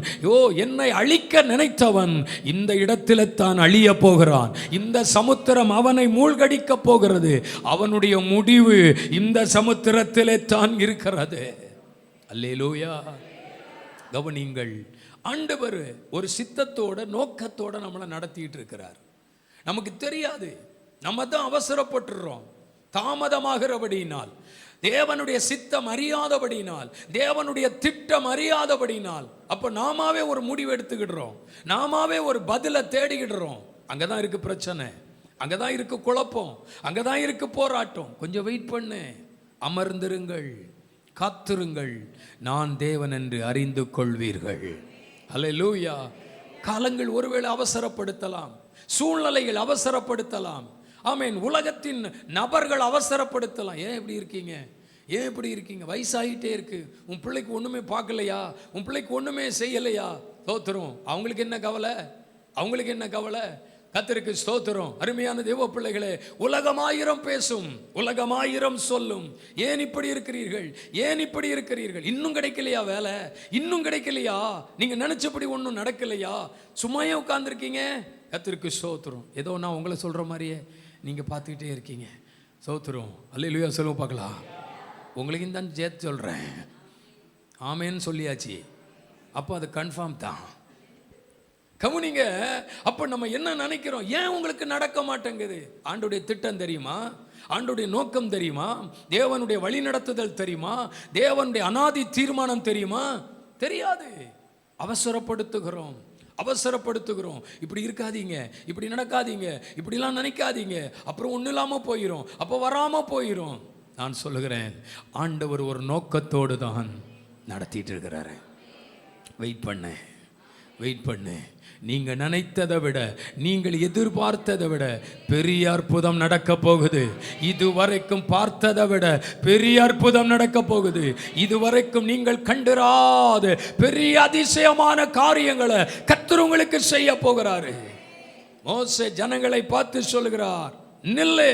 என்னை அழிக்க நினைத்தவன் இந்த இடத்துல தான் அழிய போகிறான். இந்த சமுத்திரம் அவனை மூழ்கடிக்க போகிறது. அவனுடைய முடிவு இந்த சமுத்திரத்திலே தான் இருக்கிறது. அல்லேலூயா. கவனிங்கள், ஆண்டவர் ஒரு சித்தத்தோட நோக்கத்தோட நம்மளை நடத்திட்டு இருக்கிறார். நமக்கு தெரியாது, நம்ம தான் அவசரப்பட்டுறோம். தாமதமாகிறபடினால், தேவனுடைய சித்தம் அறியாதபடினால், தேவனுடைய திட்டம் அறியாதபடினால், அப்ப நாமாவே ஒரு முடிவு எடுத்துக்கிடுறோம், நாமாவே ஒரு பதிலை தேடிக்கிடுறோம். அங்கதான் இருக்கு பிரச்சனை, அங்கதான் இருக்கு குழப்பம், அங்கதான் இருக்கு போராட்டம். கொஞ்சம் வெயிட் பண்ணு, அமர்ந்திருங்கள், காத்திருங்கள், நான் தேவன் என்று அறிந்து கொள்வீர்கள். அல்லேலூயா. காலங்கள் ஒருவேளை அவசரப்படுத்தலாம், சூழ்நிலைகள் அவசரப்படுத்தலாம், ஆமென், உலகத்தின் நபர்கள் அவசரப்படுத்தலாம். ஏன் இப்படி இருக்கீங்க, வயசாகிட்டே இருக்கு, உன் பிள்ளைக்கு ஒண்ணுமே பார்க்கலையா, உன் பிள்ளைக்கு ஒண்ணுமே செய்யலையா, ஸ்தோத்திரம். அவங்களுக்கு என்ன கவலை, கர்த்தருக்கு ஸ்தோத்திரம். அருமையான தேவ பிள்ளைகளே, உலகமாயிரம் பேசும், உலகமாயிரம் சொல்லும், ஏன் இப்படி இருக்கிறீர்கள், இன்னும் கிடைக்கலையா வேலை, இன்னும் கிடைக்கலையா, நீங்க நினைச்சபடி ஒன்றும் நடக்கலையா, சும்மாயே உட்கார்ந்துருக்கீங்க. கர்த்தருக்கு ஸ்தோத்திரம். ஏதோ நான் உங்களை சொல்ற மாதிரியே நீங்க பார்த்துக்கிட்டே இருக்கீங்க. ஸ்தோத்திரம். அல்லேலூயா. சொல்லுங்க பார்க்கலாம். உங்களுக்கு தான் சேர்த்து சொல்றேன், ஆமேன்னு சொல்லியாச்சு, அப்போ அது கன்ஃபார்ம் தான். கவனிங்க, அப்ப நம்ம என்ன நினைக்கிறோம், ஏன் உங்களுக்கு நடக்க மாட்டேங்குது? ஆண்டோடைய திட்டம் தெரியுமா, ஆண்டோடைய நோக்கம் தெரியுமா, தேவனுடைய வழி நடத்துதல் தெரியுமா, தேவனுடைய அனாதி தீர்மானம் தெரியுமா? தெரியாது. அவசரப்படுத்துகிறோம். இப்படி இருக்காதீங்க, இப்படி நடக்காதீங்க, இப்படிலாம் நினைக்காதீங்க, அப்புறம் ஒன்றும் இல்லாமல் போயிடும், அப்போ வராமல் போயிடும். நான் சொல்லுகிறேன், ஆண்டவர் ஒரு நோக்கத்தோடு தான் நடத்திட்டு இருக்கிறாரு. வெயிட் பண்ணு. நீங்க நினைத்ததை விட, நீங்கள் எதிர்பார்த்ததை விட பெரிய அற்புதம் நடக்க போகுது. இதுவரைக்கும் பார்த்ததை விட பெரிய அற்புதம் நடக்க போகுது. இதுவரைக்கும் நீங்கள் கண்டிராத பெரிய அதிசயமான காரியங்களை கர்த்தர் உங்களுக்கு செய்ய போகிறாரு. மோசே ஜனங்களை பார்த்து சொல்லுகிறார், நில்லு,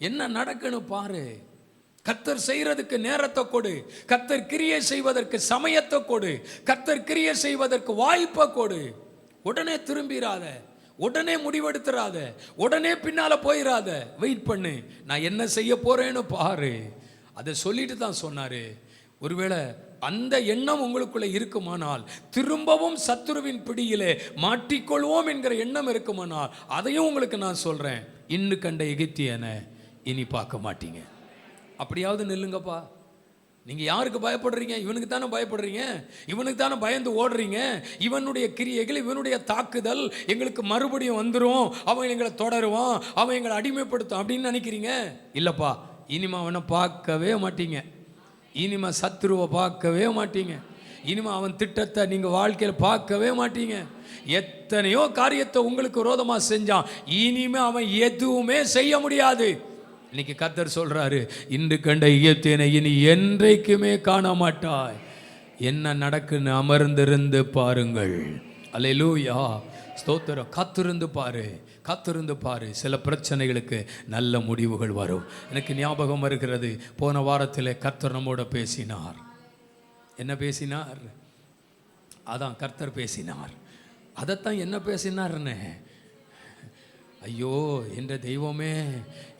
என்ன நடக்கணும் பாரு, கர்த்தர் செய்யறதுக்கு நேரத்தை கொடு, கர்த்தர் கிரியை செய்வதற்கு சமயத்தை கொடு, கர்த்தர் கிரியை செய்வதற்கு வாய்ப்பை கொடு. உடனே திரும்பிராத, உடனே முடிவெடுத்துறாத, உடனே பின்னால போயிடாத, வெயிட் பண்ணு, நான் என்ன செய்ய போறேன்னு பாரு. அதை சொல்லிட்டு தான் சொன்னாரு. ஒருவேளை அந்த எண்ணம் உங்களுக்குள்ள இருக்குமானால், திரும்பவும் சத்துருவின் பிடியிலே மாட்டிக்கொள்வோம் என்கிற எண்ணம் இருக்குமானால், அதையும் உங்களுக்கு நான் சொல்றேன், இன்னு கண்ட எகிப்தியனை இனி பார்க்க மாட்டீங்க. அப்படியாவது நில்லுங்கப்பா. நீங்க யாருக்கு பயப்படுறீங்க? இவனுக்கு தானே பயப்படுறீங்க, இவனுக்கு தானே பயந்து ஓடுறீங்க. இவனுடைய கிரியைகள், இவனுடைய தாக்குதல் எங்களுக்கு மறுபடியும் வந்துடும், அவன் எங்களை தொடருவான், அவன் எங்களை அடிமைப்படுத்தும் அப்படின்னு நினைக்கிறீங்க. இல்லப்பா, இனிமே அவனை பார்க்கவே மாட்டீங்க, இனிமே சத்துருவை பார்க்கவே மாட்டீங்க, இனிமே அவன் திட்டத்தை நீங்க வாழ்க்கையில் பார்க்கவே மாட்டீங்க. எத்தனையோ காரியத்தை உங்களுக்கு விரோதமா செஞ்சான், இனிமே அவன் எதுவுமே செய்ய முடியாது. இன்னைக்கு கர்த்தர் சொல்றாரு, இன்று கண்ட எகிப்தியனை இனி என்றைக்குமே காண மாட்டாய். என்ன நடக்குன்னு அமர்ந்திருந்து பாருங்கள். அல்லேலூயா, ஸ்தோத்திரம். காத்திருந்து பாரு, காத்திருந்து பாரு. சில பிரச்சனைகளுக்கு நல்ல முடிவுகள் வரும். எனக்கு ஞாபகம் வருகிறது, போன வாரத்தில் கர்த்தர் நம்மோட பேசினார். என்ன பேசினார்? அதான் கர்த்தர் பேசினார். அதைத்தான் என்ன பேசினார்ன்னு, ஐயோ என்ற தெய்வமே,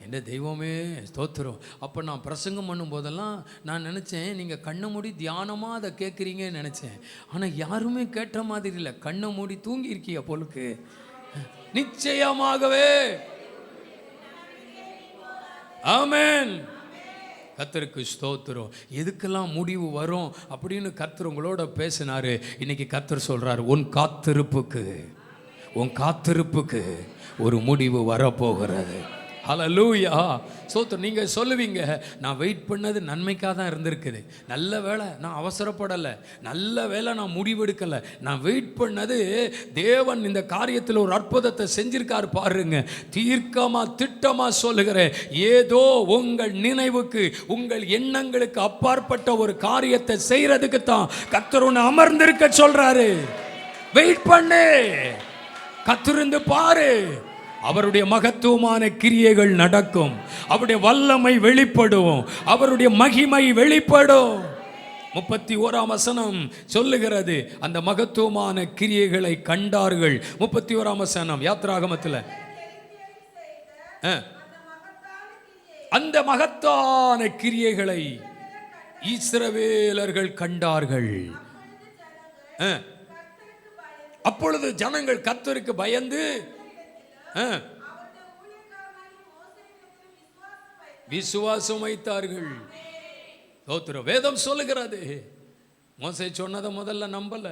என்ற தெய்வமே, ஸ்தோத்திரம். அப்போ நான் பிரசங்கம் பண்ணும்போதெல்லாம் நான் நினச்சேன், நீங்கள் கண்ணை மூடி தியானமாக அதை கேட்குறீங்கன்னு நினச்சேன். ஆனால் யாருமே கேட்ட மாதிரி இல்லை. கண்ணை மூடி தூங்கி இருக்கிய பொழுக்கு. நிச்சயமாகவே ஆமென். கர்த்தருக்கு ஸ்தோத்திரம். எதுக்கெல்லாம் முடிவு வரும் அப்படின்னு கர்த்தர் உங்களோட பேசினாரு. இன்னைக்கு கர்த்தர் சொல்றாரு, உன் காத்திருப்புக்கு, உன் காத்திருப்புக்கு ஒரு முடிவு வரப்போகிறது. ஹல்லேலூயா, ஸ்தோத்திரம். நீங்கள் சொல்லுவீங்க, நான் வெயிட் பண்ணது நன்மைக்காக தான் இருந்திருக்குது, நல்ல வேளை நான் அவசரப்படலை, நல்ல வேளை நான் முடிவெடுக்கலை, நான் வெயிட் பண்ணது தேவன் இந்த காரியத்தில் ஒரு அற்புதத்தை செஞ்சிருக்காரு பாருங்க. தீர்க்கமாக திட்டமாக சொல்லுகிறேன், ஏதோ உங்கள் நினைவுக்கு, உங்கள் எண்ணங்களுக்கு அப்பாற்பட்ட ஒரு காரியத்தை செய்யறதுக்கு தான் கர்த்தர் உன்னை அமர்ந்திருக்க சொல்றாரு. வெயிட் பண்ணு, காத்திருந்து பாரு. அவருடைய மகத்துவமான கிரியைகள் நடக்கும், அவருடைய வல்லமை வெளிப்படும், அவருடைய மகிமை வெளிப்படும். 31ஆம் வசனம் சொல்லுகிறது, அந்த மகத்துவமான கிரியைகளை கண்டார்கள். 31ஆம் வசனம் யாத்திராகமத்தில், அந்த மகத்தான கிரியைகளை இஸ்ரவேலர்கள் கண்டார்கள். அப்பொழுது ஜனங்கள் கர்த்தருக்கு பயந்து விசுவாசம் வைத்தார்கள். வேதம் சொல்லுகிறது, மோசே சொன்னதை முதல்ல நம்பல,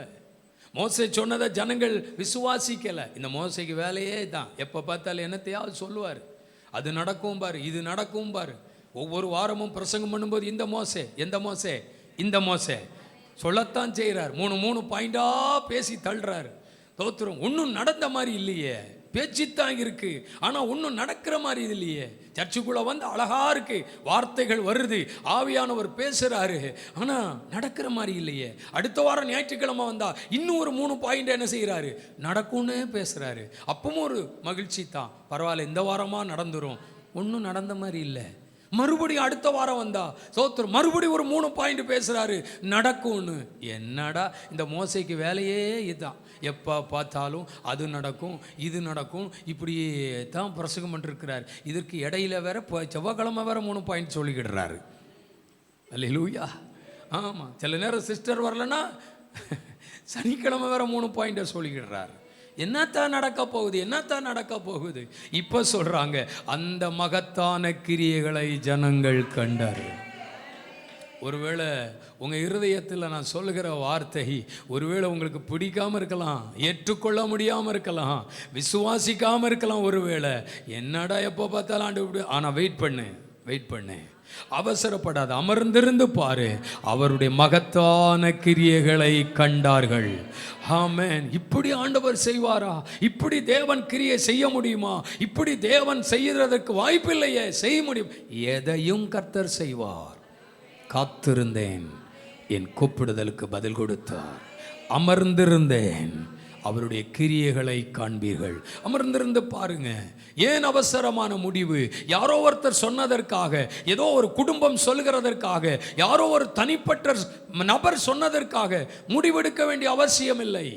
மோசே சொன்னதை ஜனங்கள் விசுவாசிக்கல. இந்த மோசைக்கு வேலையே தான், எப்ப பார்த்தாலும் என்னத்தையாவது சொல்லுவார், அது நடக்கும் பாரு, இது நடக்கும் பாரு. ஒவ்வொரு வாரமும் பிரசங்கம் பண்ணும்போது இந்த மோசே, எந்த மோசே, இந்த மோசே சொல்லத்தான் செய்கிறார். 3 பாயிண்டா பேசி தள்ளுறாரு. தோத்திரம். ஒன்றும் நடந்த மாதிரி இல்லையே, பேச்சுத்தான் இருக்கு, ஆனால் ஒன்றும் நடக்கிற மாதிரி இது இல்லையே. சர்ச்சுக்குள்ளே வந்து அழகா இருக்கு, வார்த்தைகள் வருது, ஆவியானவர் பேசுறாரு, ஆனால் நடக்கிற மாதிரி இல்லையே. அடுத்த வாரம் ஞாயிற்றுக்கிழமை வந்தா இன்னும் ஒரு 3 பாயிண்ட் என்ன செய்கிறாரு, நடக்கும்னு பேசுறாரு. அப்பவும் ஒரு மகிழ்ச்சி தான், பரவாயில்ல இந்த வாரமாக நடந்துரும். ஒன்றும் நடந்த மாதிரி இல்லை. மறுபடியும் அடுத்த வாரம் வந்தா சோத்திரம், மறுபடியும் ஒரு 3 பாயிண்ட் பேசுறாரு, நடக்கும்னு. என்னடா இந்த மோசைக்கு வேலையே இதுதான், எப்போ பார்த்தாலும் அது நடக்கும் இது நடக்கும், இப்படியே தான் பிரசங்கம் பண்ணிருக்கிறார். இதற்கு இடையில வேற செவ்வாய்க்கிழமை வேற 3 பாயிண்ட் சொல்லிக்கிடுறாரு. அல்லேலூயா. ஆமாம், சில நேரம் சிஸ்டர் வரலன்னா சனிக்கிழமை வேற 3 பாயிண்ட்டை சொல்லிக்கிடுறாரு. என்னத்தான் நடக்க போகுது, என்னத்தான் நடக்க போகுது? இப்போ சொல்றாங்க, அந்த மகத்தான கிரியைகளை ஜனங்கள் கண்டார். ஒருவேளை உங்க இருதயத்தில் நான் சொல்லுகிற வார்த்தை ஒருவேளை உங்களுக்கு பிடிக்காம இருக்கலாம், ஏற்றுக்கொள்ள முடியாம இருக்கலாம், விசுவாசிக்காம இருக்கலாம். ஒருவேளை என்னடா எப்போ பார்த்தாலும் ஆண்டு, ஆனால் வெயிட் பண்ணு, வெயிட் பண்ணு, அவசரப்படாத, அமர்ந்திருந்து பாரு. அவருடைய மகத்தான கிரியைகளை கண்டார்கள். ஆமென். இப்படி ஆண்டவர் செய்வாரா? இப்படி தேவன் கிரியை செய்ய முடியுமா? இப்படி தேவன் செய்யறதற்கு வாய்ப்பில்லையே, செய்ய முடியும். எதையும் கர்த்தர் செய்வார். காத்திருந்தேன், என் கூப்பிடுதலுக்கு பதில் கொடுத்தார். அமர்ந்திருந்தேன், அவருடைய கிரியைகளை காண்பீர்கள். அமர்ந்திருந்து பாருங்க. ஏன் அவசரமான முடிவு? யாரோ ஒருத்தர் சொன்னதற்காக, ஏதோ ஒரு குடும்பம் சொல்கிறதற்காக, யாரோ ஒரு தனிப்பட்ட நபர் சொன்னதற்காக முடிவெடுக்க வேண்டிய அவசியம் இல்லை,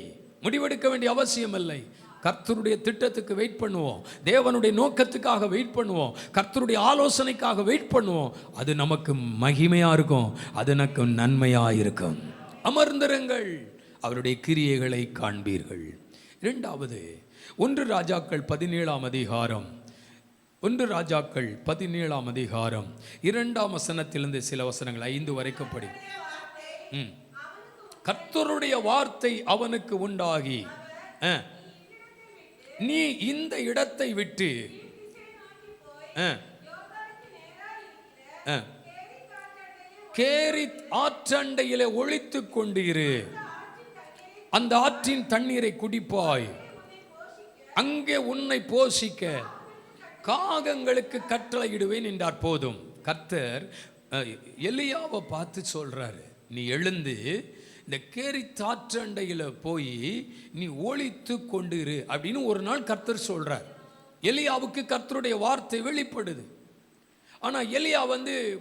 முடிவெடுக்க வேண்டிய அவசியம் இல்லை. கர்த்தருடைய திட்டத்துக்கு வெயிட் பண்ணுவோம், தேவனுடைய நோக்கத்துக்காக வெயிட் பண்ணுவோம், கர்த்தருடைய ஆலோசனைக்காக வெயிட் பண்ணுவோம். அது நமக்கு மகிமையா இருக்கும், அது எனக்கு நன்மையா இருக்கும். அமர்ந்திருங்கள், அவருடைய கிரியைகளை காண்பீர்கள். இரண்டாவது 1 ராஜாக்கள் 17ஆம் அதிகாரம், 1 ராஜாக்கள் 17ஆம் அதிகாரம் 2ஆம் வசனத்திலிருந்து சில வசனங்கள் 5 வரைக்கும் படி. கர்த்தருடைய வார்த்தை அவனுக்கு உண்டாகி, நீ இந்த இடத்தை விட்டு கேரித் ஆற்றண்டையிலே ஒளித்துக் கொண்டிரு, அந்த ஆற்றின் தண்ணீரை குடிப்பாய், அங்கே உன்னை போஷிக்க காகங்களுக்கு கட்டளையிடுவேன் என்றார். போதும். கர்த்தர் எலியாவை பார்த்து சொல்றாரு, நீ எழுந்து இந்த கேரித் ஆற்றண்டையில் போய் நீ ஒளித்து கொண்டிரு அப்படின்னு ஒரு நாள் கர்த்தர் சொல்றார். எலியாவுக்கு கர்த்தருடைய வார்த்தை வெளிப்படுது. ஆனால் எலியா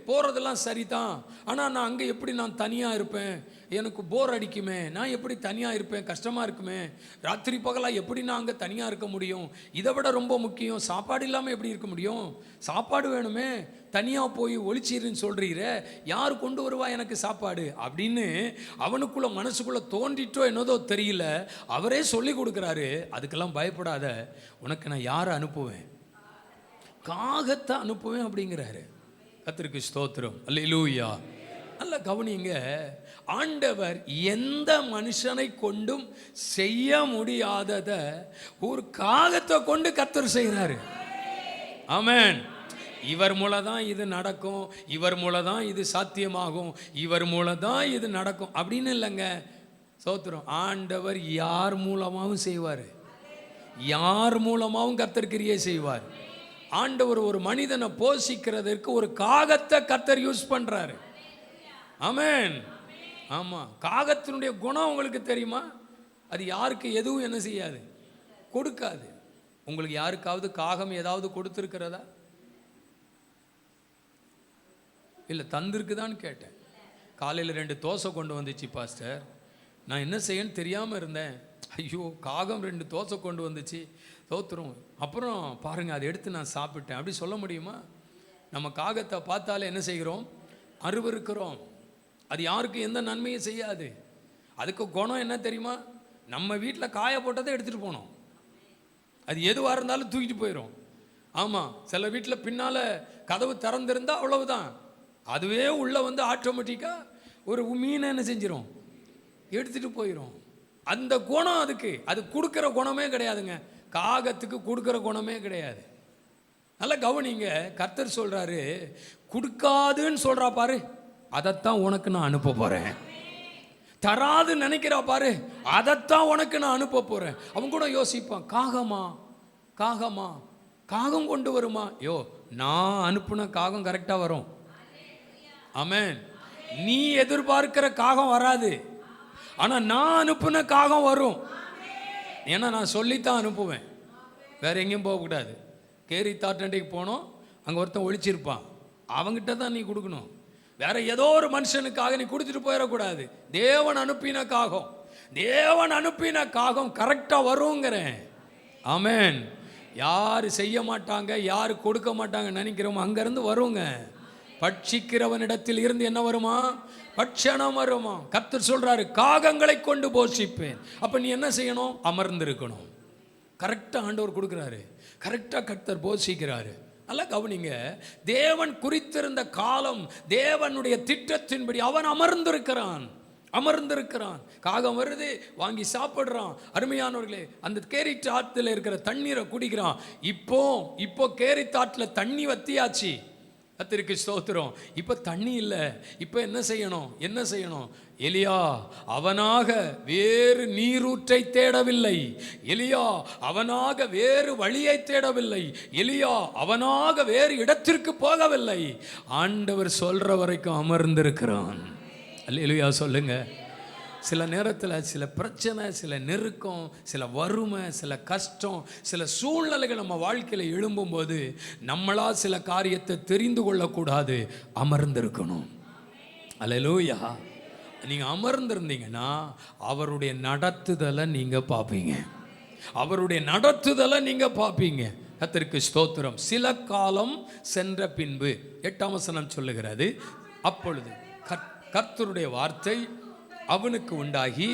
போகிறதெல்லாம் சரிதான், ஆனால் நான் அங்கே எப்படி நான் தனியாக இருப்பேன், எனக்கு போர் அடிக்குமே, நான் எப்படி தனியாக இருப்பேன், கஷ்டமாக இருக்குமே, ராத்திரி பகலாக எப்படி நான் அங்கே தனியாக இருக்க முடியும், இதை விட ரொம்ப முக்கியம் சாப்பாடு இல்லாமல் எப்படி இருக்க முடியும், சாப்பாடு வேணுமே, தனியாக போய் ஒளிச்சீருன்னு சொல்கிறீர, யார் கொண்டு வருவா எனக்கு சாப்பாடு அப்படின்னு அவனுக்குள்ள மனசுக்குள்ளே தோன்றிட்டோ என்னதோ தெரியல, அவரே சொல்லி கொடுக்குறாரு. அதுக்கெல்லாம் பயப்படாத, உனக்கு நான் யாரை அனுப்புவேன், காகத்தை அனுப்புவேன் அப்படிங்கிறாரு. கர்த்தருக்கு ஸ்தோத்திரம், அல்லேலூயா. நல்ல கவனிங்க, ஆண்டவர் எந்த மனுஷனை கொண்டும் செய்ய முடியாதத ஒரு காகத்தை கொண்டு கர்த்தர் செய்கிறாரு. ஆமென். இவர் மூலம் தான் இது நடக்கும், இவர் மூலம் தான் இது சாத்தியமாகும், இவர் மூலம் தான் இது நடக்கும் அப்படின்னு இல்லைங்க. ஸ்தோத்திரம். ஆண்டவர் யார் மூலமாகவும் செய்வார், யார் மூலமாகவும் கர்த்தர் கிரியை செய்வார். ஆண்டவர் ஒரு மனிதனை போஷிக்கிறதற்கு ஒரு காகத்தை கர்த்தர் யூஸ் பண்றாரு. ஆமென். ஆமா, காகத்தினுடைய குணம் உங்களுக்கு தெரியுமா? அது யாருக்கு எதுவும் என்ன செய்யாது, கொடுக்காது. உங்களுக்கு யாருக்காவது காகம் ஏதாவது கொடுத்துருக்கிறதா? இல்லை, தந்திருக்குதான்னு கேட்டேன். காலையில் 2 தோசை கொண்டு வந்துச்சு பாஸ்டர், நான் என்ன செய்யன்னு தெரியாமல் இருந்தேன். ஐயோ, காகம் 2 தோசை கொண்டு வந்துச்சு, தோத்துரும். அப்புறம் பாருங்கள், அதை எடுத்து நான் சாப்பிட்டேன். அப்படி சொல்ல முடியுமா? நம்ம காகத்தை பார்த்தாலே என்ன செய்கிறோம், அருவருக்கிறோம். அது யாருக்கு எந்த நன்மையும் செய்யாது. அதுக்கு குணம் என்ன தெரியுமா? நம்ம வீட்டில் காய போட்டதை எடுத்துகிட்டு போனோம், அது எதுவாக இருந்தாலும் தூக்கிட்டு போயிடும். ஆமாம், சில வீட்டில் பின்னால் கதவு திறந்திருந்தால் அவ்வளவுதான், அதுவே உள்ளே ஆட்டோமேட்டிக்காக ஒரு மீனை என்ன செஞ்சிடும், எடுத்துகிட்டு போயிடும். அந்த குணம் அதுக்கு, அது கொடுக்குற குணமே கிடையாதுங்க. காகத்துக்கு கொடுக்குற குணமே கிடையாது. நல்லா கவனிங்க, கர்த்தர் சொல்கிறாரு, கொடுக்காதுன்னு சொல்கிறா பாரு, அதைத்தான் உனக்கு நான் அனுப்ப போகிறேன். தராது நினைக்கிறா பாரு, அதைத்தான் உனக்கு நான் அனுப்ப போகிறேன். அவன் கூட யோசிப்பான், காகமா, காகமா, காகம் கொண்டு வருமா? யோ, நான் அனுப்புன காகம் கரெக்டாக வரும். ஆமென். நீ எதிர்பார்க்கிற காகம் வராது, ஆனால் நான் அனுப்புன காகம் வரும். ஏன்னா நான் சொல்லித்தான் அனுப்புவேன், வேற எங்கேயும் போகக்கூடாது. கேரித் ஆற்றண்டைக்கு போனோம், அங்கே ஒருத்தன் ஒழிச்சிருப்பான், அவங்ககிட்ட தான் நீ கொடுக்கணும். வேற ஏதோ ஒரு மனுஷனுக்காக நீ கொடுத்துட்டு போயிடக்கூடாது. தேவன் அனுப்பின காகம், தேவன் அனுப்பின காகம் கரெக்டாக வருங்கிறேன். ஆமென். யார் செய்ய மாட்டாங்க, யார் கொடுக்க மாட்டாங்க நினைக்கிறோமோ அங்கேருந்து வருங்க. பட்சிக்கிறவனிடத்தில் இருந்து என்ன வருமா, பட்சணம் வருமா. கர்த்தர் சொல்றாரு, காகங்களை கொண்டு போஷிப்பேன். அப்ப நீ என்ன செய்யணும், அமர்ந்திருக்கணும். கரெக்டா ஆண்டவர் கொடுக்குறாரு, கரெக்டா கர்த்தர் போஷிக்கிறாரு. நல்லா கவனிங்க, தேவன் குறித்திருந்த காலம், தேவனுடைய திட்டத்தின்படி அவன் அமர்ந்திருக்கிறான், அமர்ந்திருக்கிறான். காகம் வருது, வாங்கி சாப்பிடுறான். அருமையானவர்களே, அந்த கேரித் ஆற்றில் இருக்கிற தண்ணீரை குடிக்கிறான். இப்போ கேரித் ஆற்றில் தண்ணி வத்தியாச்சு. கர்த்தருக்கு ஸ்தோத்திரம். இப்போ தண்ணி இல்லை, இப்போ என்ன செய்யணும், என்ன செய்யணும்? எலியா அவனாக வேறு நீரூற்றை தேடவில்லை, எலியா அவனாக வேறு வழியை தேடவில்லை, எலியா அவனாக வேறு இடத்திற்கு போகவில்லை. ஆண்டவர் சொல்ற வரைக்கும் அமர்ந்திருக்கிறான். அல்லேலூயா சொல்லுங்க. சில நேரத்தில் சில பிரச்சனை, சில நெருக்கம், சில வறுமை, சில கஷ்டம், சில சூழ்நிலைகள் நம்ம வாழ்க்கையில் எழும்பும்போது நம்மளா சில காரியத்தை தெரிந்து கொள்ளக்கூடாது, அமர்ந்திருக்கணும். அல்லேலூயா. நீங்கள் அமர்ந்திருந்தீங்கன்னா அவருடைய நடத்துதலை நீங்கள் பார்ப்பீங்க. அவருடைய நடத்துதலை நீங்க பார்ப்பீங்க. கர்த்தருக்கு ஸ்தோத்திரம். சில காலம் சென்ற பின்பு 8ஆம் வசனம் சொல்லுகிறது, அப்பொழுது கர்த்தருடைய வார்த்தை அவனுக்கு உண்டாகி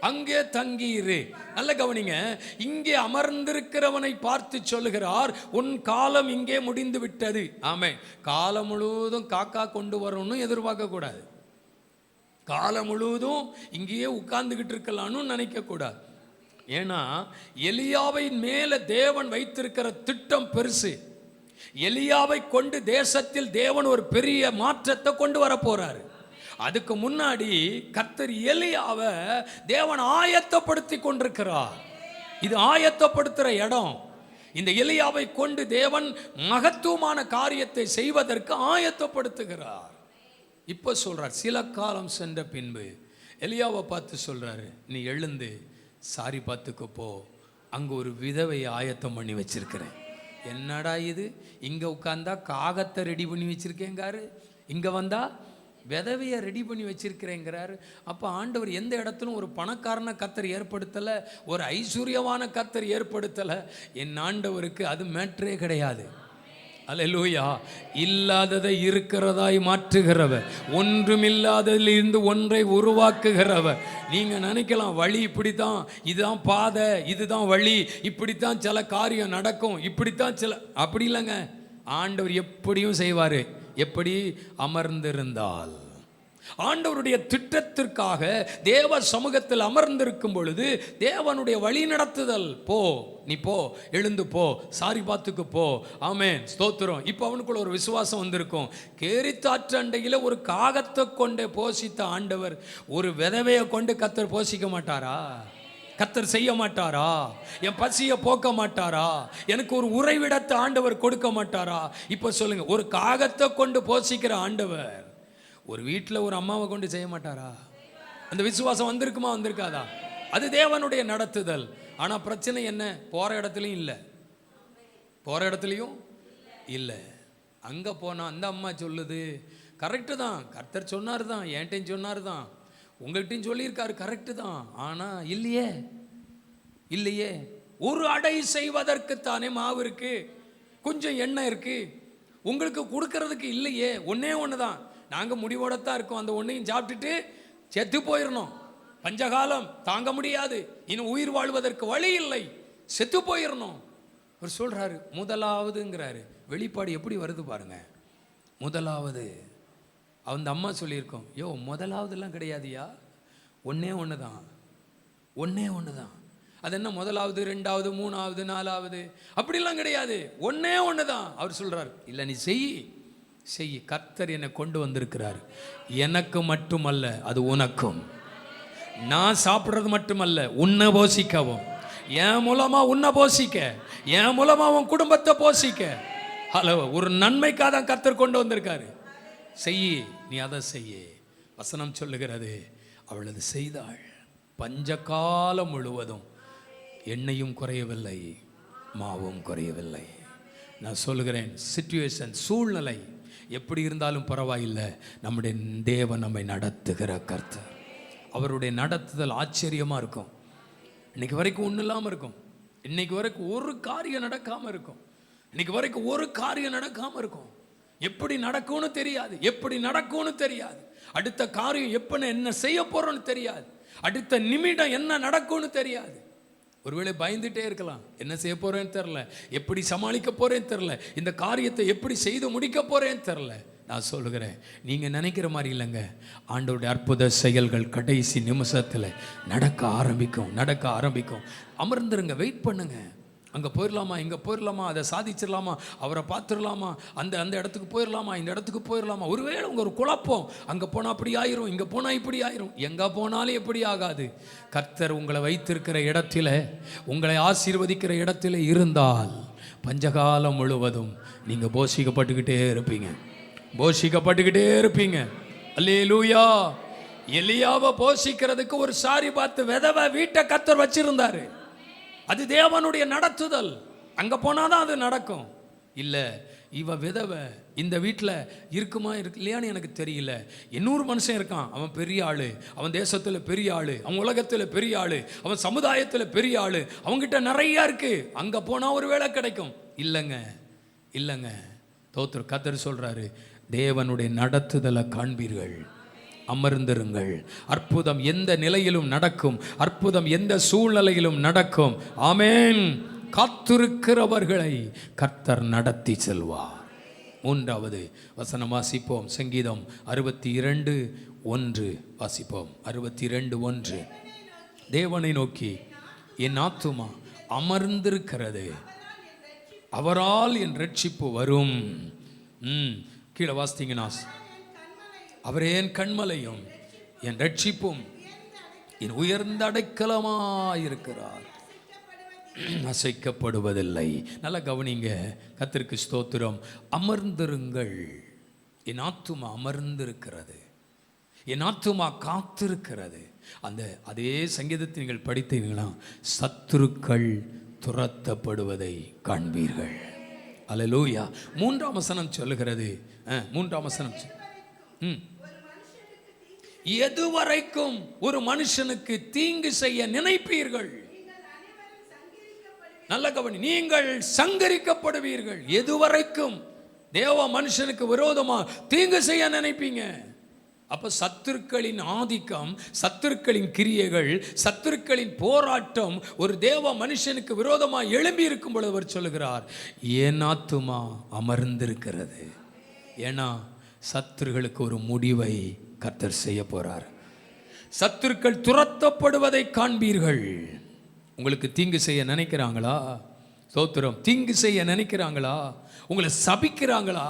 அங்கே தங்கியிரு. நல்ல கவனிங்க, இங்கே அமர்ந்திருக்கிறவனை பார்த்து சொல்லுகிறார், உன் காலம் இங்கே முடிந்து விட்டது. ஆமென். காலம் முழுவதும் காக்கா கொண்டு வரணும்னு எதிர்பார்க்க கூடாது. காலம் முழுவதும் இங்கேயே உட்கார்ந்துகிட்டு இருக்கலாம்னு நினைக்க கூடாது. ஏன்னா எலியாவின் மேல தேவன் வைத்திருக்கிற திட்டம் பெருசு. எலியாவை கொண்டு தேசத்தில் தேவன் ஒரு பெரிய மாற்றத்தை கொண்டு வர போறாரு. அதுக்கு முன்னாடி கர்த்தர் எலியாவை தேவன் ஆயத்தப்படுத்தி கொண்டிருக்கிறார். இது ஆயத்தப்படுத்துற இடம். இந்த எலியாவை கொண்டு தேவன் மகத்துவமான காரியத்தை செய்வதற்கு ஆயத்தப்படுத்துகிறார். இப்போ சொல்றார், சில காலம் சென்ற பின்பு எலியாவை பார்த்து சொல்றாரு, நீ எழுந்து சாரி பார்த்துக்கு போ, அங்கே ஒரு விதவையை ஆயத்தம் பண்ணி வச்சிருக்கிறேன். என்னடா இது, இங்கே உட்கார்ந்தா காகத்தை ரெடி பண்ணி வச்சிருக்கேங்காரு, இங்கே வந்தா விதவையை ரெடி பண்ணி வச்சிருக்கிறேங்கிறாரு. அப்போ ஆண்டவர் எந்த இடத்துலும் ஒரு பணக்காரனை கர்த்தர் ஏற்படுத்தலை, ஒரு ஐஸ்வர்யமான கர்த்தர் ஏற்படுத்தலை. என் ஆண்டவருக்கு அது மேட்டரே கிடையாது. அல்லேலூயா. இல்லாததை இருக்கிறதாய் மாற்றுகிறவர், ஒன்றுமில்லாததிலிருந்து ஒன்றை உருவாக்குகிறவர். நீங்க நினைக்கலாம் வழி இப்படித்தான், இதுதான் பாதை, இதுதான் வழி, இப்படித்தான் சில காரியம் நடக்கும், இப்படித்தான் சில, அப்படி இல்லைங்க. ஆண்டவர் எப்படியும் செய்வாரு. எப்படி? அமர்ந்திருந்தால். ஆண்டவருடைய திட்டத்திற்காக தேவ சமூகத்தில் அமர்ந்திருக்கும் பொழுது தேவனுடைய வழி நடத்துதல். போ, நீ போ, எழுந்து போ, சாரி பார்த்துக்கு போ. ஆமென், ஸ்தோத்திரம். இப்போ அவனுக்குள்ள ஒரு விசுவாசம் வந்திருக்கும். கேரித்தாற்று அண்டையில் ஒரு காகத்தை கொண்டே போஷித்த ஆண்டவர் ஒரு விதவையை கொண்டு கர்த்தர் போஷிக்க மாட்டாரா? கர்த்தர் செய்ய மாட்டாரா? என் பசியை போக்க மாட்டாரா? எனக்கு ஒரு உறைவிடத்தை ஆண்டவர் கொடுக்க மாட்டாரா? இப்போ சொல்லுங்க, ஒரு காகத்தை கொண்டு போஷிக்கிற ஆண்டவர் ஒரு வீட்டில் ஒரு அம்மாவை கொண்டு செய்ய மாட்டாரா? அந்த விசுவாசம் வந்திருக்குமா, வந்திருக்காதா? அது தேவனுடைய நடத்துதல். ஆனால் பிரச்சனை என்ன? போகிற இடத்துலையும் இல்லை, போகிற இடத்துலையும் இல்லை. அங்கே போனால் அந்த அம்மா சொல்லுது, கரெக்டு தான், கர்த்தர் சொன்னார் தான், என்கிட்டையும் சொன்னார் தான், உங்கள்கிட்டையும் சொல்லியிருக்காரு, கரெக்டு தான். ஆனால் இல்லையே, இல்லையே. ஒரு அடை செய்வதற்குத்தானே மாவு இருக்கு, கொஞ்சம் எண்ணெய் இருக்கு, உங்களுக்கு கொடுக்கறதுக்கு இல்லையே. ஒன்னே ஒன்று தான், நாங்கள் முடிவோடத்தான் இருக்கோம், அந்த ஒன்றையும் சாப்பிட்டுட்டு செத்து போயிடணும். பஞ்சகாலம் தாங்க முடியாது, இன்னும் உயிர் வாழ்வதற்கு வழி இல்லை, செத்து போயிடணும். அவர் சொல்றாரு முதலாவதுங்கிறாரு. வெளிப்பாடு எப்படி வருது பாருங்க. முதலாவது அந்த அம்மா சொல்லியிருக்கோம், யோ முதலாவதுலாம் கிடையாதுயா, ஒன்னே ஒன்று தான், ஒன்னே ஒன்று தான். அது என்ன முதலாவது, ரெண்டாவது, மூணாவது, நாலாவது அப்படிலாம் கிடையாது, ஒன்னே ஒன்று தான். அவர் சொல்றார், இல்லை நீ செய் செய், கர்த்தர் என்னை கொண்டு வந்திருக்கிறார், எனக்கு மட்டுமல்ல அது உனக்கும். நான் சாப்பிட்றது மட்டுமல்ல, உன்னை போஷிக்கவும், என் மூலமா உன்னை போஷிக்க, என் மூலமா உன் குடும்பத்தை போஷிக்க. ஹலோ, ஒரு நன்மைக்காக தான் கர்த்தர் கொண்டு வந்திருக்காரு. செய், நீ அதை செய்ய. வசனம் சொல்லுகிறது, அவள் அது செய்தாள். பஞ்சகாலம் முழுவதும் எண்ணெயும் குறையவில்லை, மாவும் குறையவில்லை. நான் சொல்லுகிறேன், சிச்சுவேஷன், சூழ்நிலை எப்படி இருந்தாலும் பரவாயில்லை, நம்முடைய தேவன் நம்மை நடத்துகிற கர்த்தர். அவருடைய நடத்துதல் ஆச்சரியமாக இருக்கும். இன்னைக்கு வரைக்கும் ஒன்றும் இல்லாமல் இருக்கும், இன்னைக்கு வரைக்கும் ஒரு காரியம் நடக்காமல் இருக்கும், இன்னைக்கு வரைக்கும் ஒரு காரியம் நடக்காமல் இருக்கும். எப்படி நடக்கும்னு தெரியாது, எப்படி நடக்கும்னு தெரியாது, அடுத்த காரியம் எப்போ என்ன செய்ய போறோன்னு தெரியாது, அடுத்த நிமிடம் என்ன நடக்கும்னு தெரியாது. ஒருவேளை பயந்துட்டே இருக்கலாம், என்ன செய்ய போறேன்னு தெரில, எப்படி சமாளிக்க போறேன்னு தெரில, இந்த காரியத்தை எப்படி செய்து முடிக்க போறேன்னு தெரில. நான் சொல்லுகிறேன், நீங்கள் நினைக்கிற மாதிரி இல்லைங்க. ஆண்டவருடைய அற்புத செயல்கள் கடைசி நிமிஷத்தில் நடக்க ஆரம்பிக்கும், நடக்க ஆரம்பிக்கும். அமர்ந்துருங்க, வெயிட் பண்ணுங்க. அங்கே போயிடலாமா, இங்கே போயிடலாமா, அதை சாதிச்சிடலாமா, அவரை பார்த்துடலாமா, அந்த இடத்துக்கு போயிடலாமா, இந்த இடத்துக்கு போயிடலாமா. ஒருவேளை உங்கள் ஒரு குழப்பம், அங்கே போனால் அப்படி ஆயிரும், இங்கே போனால் இப்படி ஆயிரும். எங்கே போனாலும் எப்படி ஆகாது. கர்த்தர் உங்களை வைத்திருக்கிற இடத்துல, உங்களை ஆசீர்வதிக்கிற இடத்துல இருந்தால் பஞ்சகாலம் முழுவதும் நீங்கள் போஷிக்கப்பட்டுக்கிட்டே இருப்பீங்க, போஷிக்கப்பட்டுக்கிட்டே இருப்பீங்க. அல்லேலூயா. எலியாவை போஷிக்கிறதுக்கு ஒரு சாரி பார்த்து விதவை வீட்டை கர்த்தர் வச்சிருந்தாரு. அது தேவனுடைய நடத்துதல். அங்கே போனால் தான் அது நடக்கும். இல்லை, இவ விதவை இந்த வீட்டில் இருக்குமா இல்லையான்னு எனக்கு தெரியல. இன்னொரு மனுஷன் இருக்கான், அவன் பெரிய ஆள், அவன் தேசத்தில் பெரிய ஆள், அவன் உலகத்தில் பெரிய ஆள், அவன் சமுதாயத்தில் பெரிய ஆள், அவங்ககிட்ட நிறையா இருக்குது, அங்கே போனால் ஒரு வேலை கிடைக்கும். இல்லைங்க தோத்திரம். கர்த்தர் சொல்கிறாரு, தேவனுடைய நடத்துதலை காண்பீர்கள், அமர்ந்திருங்கள். அற்புதம் எந்த நிலையிலும் நடக்கும், அற்புதம் எந்த சூழ்நிலையிலும் நடக்கும். ஆமென். காத்திருக்கிறவர்களை கர்த்தர் நடத்தி செல்வார். 3வது வசனம் வாசிப்போம். சங்கீதம் 62:1 வாசிப்போம். 62:1. தேவனை நோக்கி என் ஆத்துமா அமர்ந்திருக்கிறது, அவரால் என் ரட்சிப்பு வரும். கீழே வாசித்தீங்கன்னா, அவரே என் கண்மலையும் என் ரட்சிப்பும் என் உயர்ந்த அடைக்கலமாயிருக்கிறார், அசைக்கப்படுவதில்லை. நல்லா கவனிங்க. கர்த்தருக்கு ஸ்தோத்திரம். அமர்ந்திருங்கள். என் ஆத்துமா அமர்ந்திருக்கிறது, என் ஆத்துமா காத்திருக்கிறது. அதே சங்கீதத்தை நீங்கள் படித்தீங்களா? சத்துருக்கள் துரத்தப்படுவதை காண்பீர்கள். அல்லேலூயா. 3ஆம் வசனம் சொல்லுகிறது. 3ஆம் வசனம், எதுவரைக்கும் ஒரு மனுஷனுக்கு தீங்கு செய்ய நினைப்பீர்கள்? நல்ல கவனி. நீங்கள் சங்கரிக்கப்படுவீர்கள். எதுவரைக்கும் தேவ மனுஷனுக்கு விரோதமா தீங்கு செய்ய நினைப்பீங்க. அப்ப சத்துருக்களின் ஆதிக்கம், சத்துருக்களின் கிரியைகள், சத்துருக்களின் போராட்டம் ஒரு தேவ மனுஷனுக்கு விரோதமாக எழும்பி இருக்கும் பொழுது அவர் சொல்லுகிறார், என் ஆத்துமா அமர்ந்திருக்கிறது. ஏன்னா சத்துருக்களுக்கு ஒரு முடிவை கர்த்தர் செய்ய போறார். சத்துருக்கள் துரத்தப்படுவதை காண்பீர்கள். உங்களுக்கு தீங்கு செய்ய நினைக்கிறாங்களா? ஸ்தோத்திரம். தீங்கு செய்ய நினைக்கிறாங்களா? உங்களை சபிக்கிறாங்களா?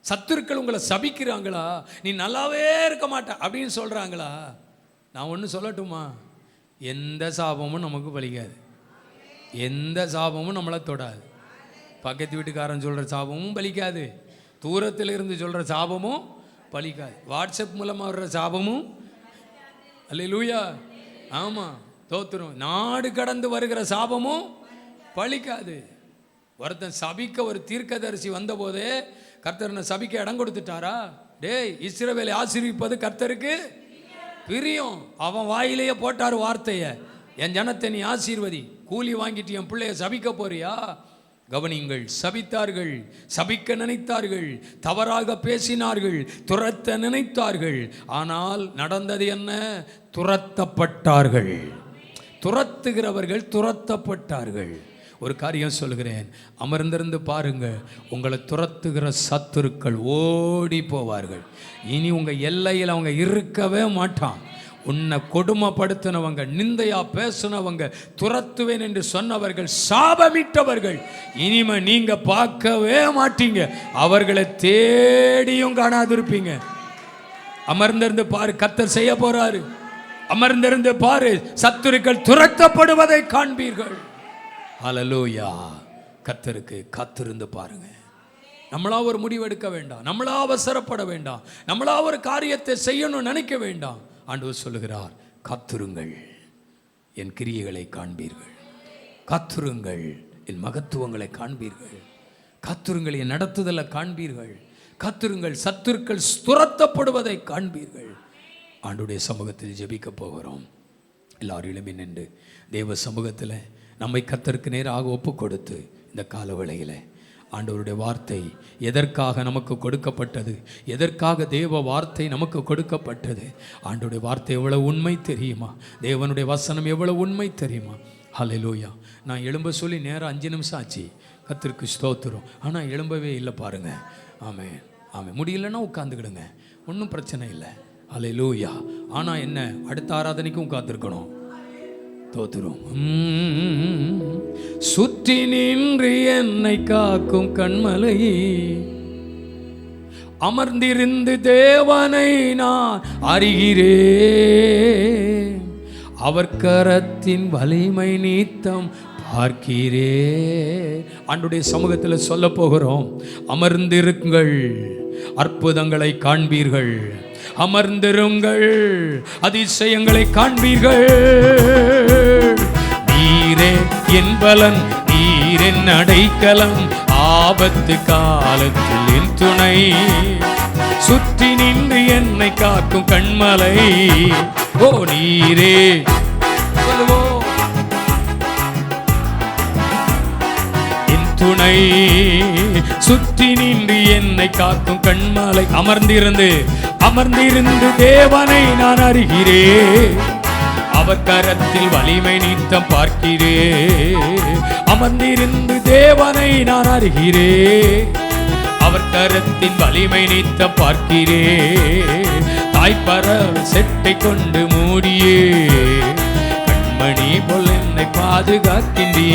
சத்துருக்கள் உங்களை சபிக்கிறாங்களா? நீ நல்லாவே இருக்க மாட்ட அப்படின்னு சொல்றாங்களா? நான் ஒன்று சொல்லட்டுமா? எந்த சாபமும் நமக்கு பலிக்காது, எந்த சாபமும் நம்மளை தொடாது. பக்கத்து வீட்டுக்காரன் சொல்ற சாபமும் பலிக்காது, தூரத்தில் இருந்து சொல்ற சாபமும் பலிக்காது, வாட்ஸ்அப் மூலமாக வர்ற சாபமும். அல்லேலூயா. ஆமாம், தோத்துரும். நாடு கடந்து வருகிற சாபமும் பலிக்காது. ஒருத்தன் சபிக்க ஒரு தீர்க்கதரிசி வந்தபோதே கர்த்தர் சபிக்க இடம் கொடுத்துட்டாரா? டேய், இஸ்ரவேலை ஆசீர்வதிப்பது கர்த்தருக்கு பிரியம். அவன் வாயிலேயே போட்டார் வார்த்தையை, என் ஜனத்தை நீ ஆசீர்வதி. கூலி வாங்கிட்டு என் பிள்ளைய சபிக்க போறியா? கவனிங்கள். சபித்தார்கள், சபிக்க நினைத்தார்கள், தவறாக பேசினார்கள், துரத்த நினைத்தார்கள். ஆனால் நடந்தது என்ன? துரத்தப்பட்டார்கள். துரத்துகிறவர்கள் துரத்தப்பட்டார்கள். ஒரு காரியம் சொல்கிறேன், அமர்ந்திருந்து பாருங்க. உங்களை துரத்துகிற சத்துருக்கள் ஓடி போவார்கள். இனி உங்க எல்லையில் அவங்க இருக்கவே மாட்டான். உன்னை கொடுமைப்படுத்தினவங்க, நிந்தையா பேசினவங்க, துரத்துவேன் என்று சொன்னவர்கள், சாபமிட்டவர்கள், இனிமே நீங்க பார்க்கவே மாட்டீங்க. அவர்களை தேடியும் காணாதிருப்பீங்க. அமர்ந்திருந்து பாரு, கர்த்தர் செய்ய போறாரு. அமர்ந்திருந்து பாரு, சத்துருக்கள் துரத்தப்படுவதை காண்பீர்கள். ஹல்லேலூயா. கர்த்தருக்கு காத்திருந்து பாருங்க. நம்மளா ஒரு முடிவு எடுக்க வேண்டாம், நம்மளா அவசரப்பட வேண்டாம், நம்மளா ஒரு காரியத்தை செய்யணும்னு நினைக்க வேண்டாம். ஆண்டவர் சொல்லுகிறார், காத்திருங்கள், என் கிரியைகளை காண்பீர்கள். காத்திருங்கள், என் மகத்துவங்களை காண்பீர்கள். காத்திருங்கள், என் நடத்துதலை காண்பீர்கள். காத்திருங்கள், சத்துருக்கள் துரத்தப்படுவதை காண்பீர்கள். ஆண்டவருடைய சமூகத்தில் ஜெபிக்க போகிறோம். எல்லாரும் எழும்பி நின்று தேவ சமூகத்தில் நம்மை கர்த்தருக்கு நேராக ஒப்பு கொடுத்து, இந்த காலவேளையில் ஆண்டவருடைய வார்த்தை எதற்காக நமக்கு கொடுக்கப்பட்டது, எதற்காக தேவ வார்த்தை நமக்கு கொடுக்கப்பட்டது, ஆண்டவருடைய வார்த்தை எவ்வளவு உண்மை தெரியுமா, தேவனுடைய வசனம் எவ்வளவு உண்மை தெரியுமா. ஹல்லேலூயா. நான் எழும்ப சொல்லி நேரம் 5 நிமிஷம் ஆச்சு. கர்த்தருக்கு ஸ்தோத்திரம். ஆனால் எழும்பவே இல்லை பாருங்க. ஆமே ஆமே. முடியலன்னா உட்காந்துக்கிடுங்க, ஒன்றும் பிரச்சனை இல்லை. ஹல்லேலூயா. ஆனால் என்ன, அடுத்த ஆராதனைக்கும் உட்காந்துருக்கணும். தோத்துரும். சுற்றி நின்று என்னை காக்கும் கண்மலை, அமர்ந்திருந்து தேவனை நான் அறிகிறேன். அவர் கரத்தின் வலிமை நீத்தம் பார்க்கிறேன். ஆண்டவருடைய சமூகத்தில் சொல்ல போகிறோம், அமர்ந்திருங்கள், அற்புதங்களை காண்பீர்கள். அமர்ந்திருங்கள், அதிசயங்களை காண்பீர்கள். நீரே என் பலன், நீரென் அடைக்கலம், ஆபத்து காலத்தில் என் துணை, சுற்றி நின்று என்னை காக்கும் கண்மலை. ஓ நீரே, சொல்லுவோம், என் துணை, சுற்றி நின்று என்னை காக்கும் கண்மலை. அமர்ந்திருந்து தேவனை நான் அறிகிறேன், அவர் கரத்தில் வலிமை நீத்தம் பார்க்கிறேன். அமர்ந்திருந்து தேவனை நான் அறிகிறேன், அவர் கரத்தின் வலிமை நீத்தம் பார்க்கிறேன். தாய்ப்பறவை செட்டை கொண்டு மூடியே கண்மணி போல் என்னை பாதுகாக்கின்றே.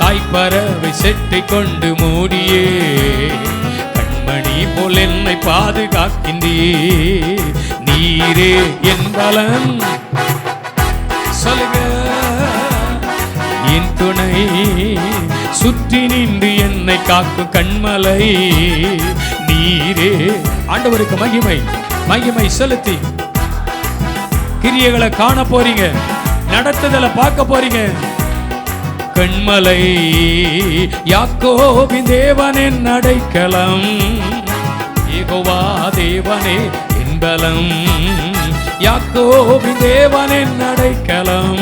தாய்ப்பறவை செட்டை கொண்டு மூடியே கண்மணி போல் என்னை பாதுகாக்கின்றே. நீரே என் பலன், சொல்லுங்க, என் துணை, சுற்றி நின்று என்னை காக்கும் கண்மலை. நீரே. ஆண்டவருக்கு மகிமை செலுத்தி கிரியைகளை காண போறீங்க, நடத்துதலை பார்க்க போறீங்க. கண்மலை, யாக்கோபின் தேவனின் அடைக்கலம், யெகோவா தேவனே என் பலம். யாக்கோபின் தேவனின் அடைக்கலம்,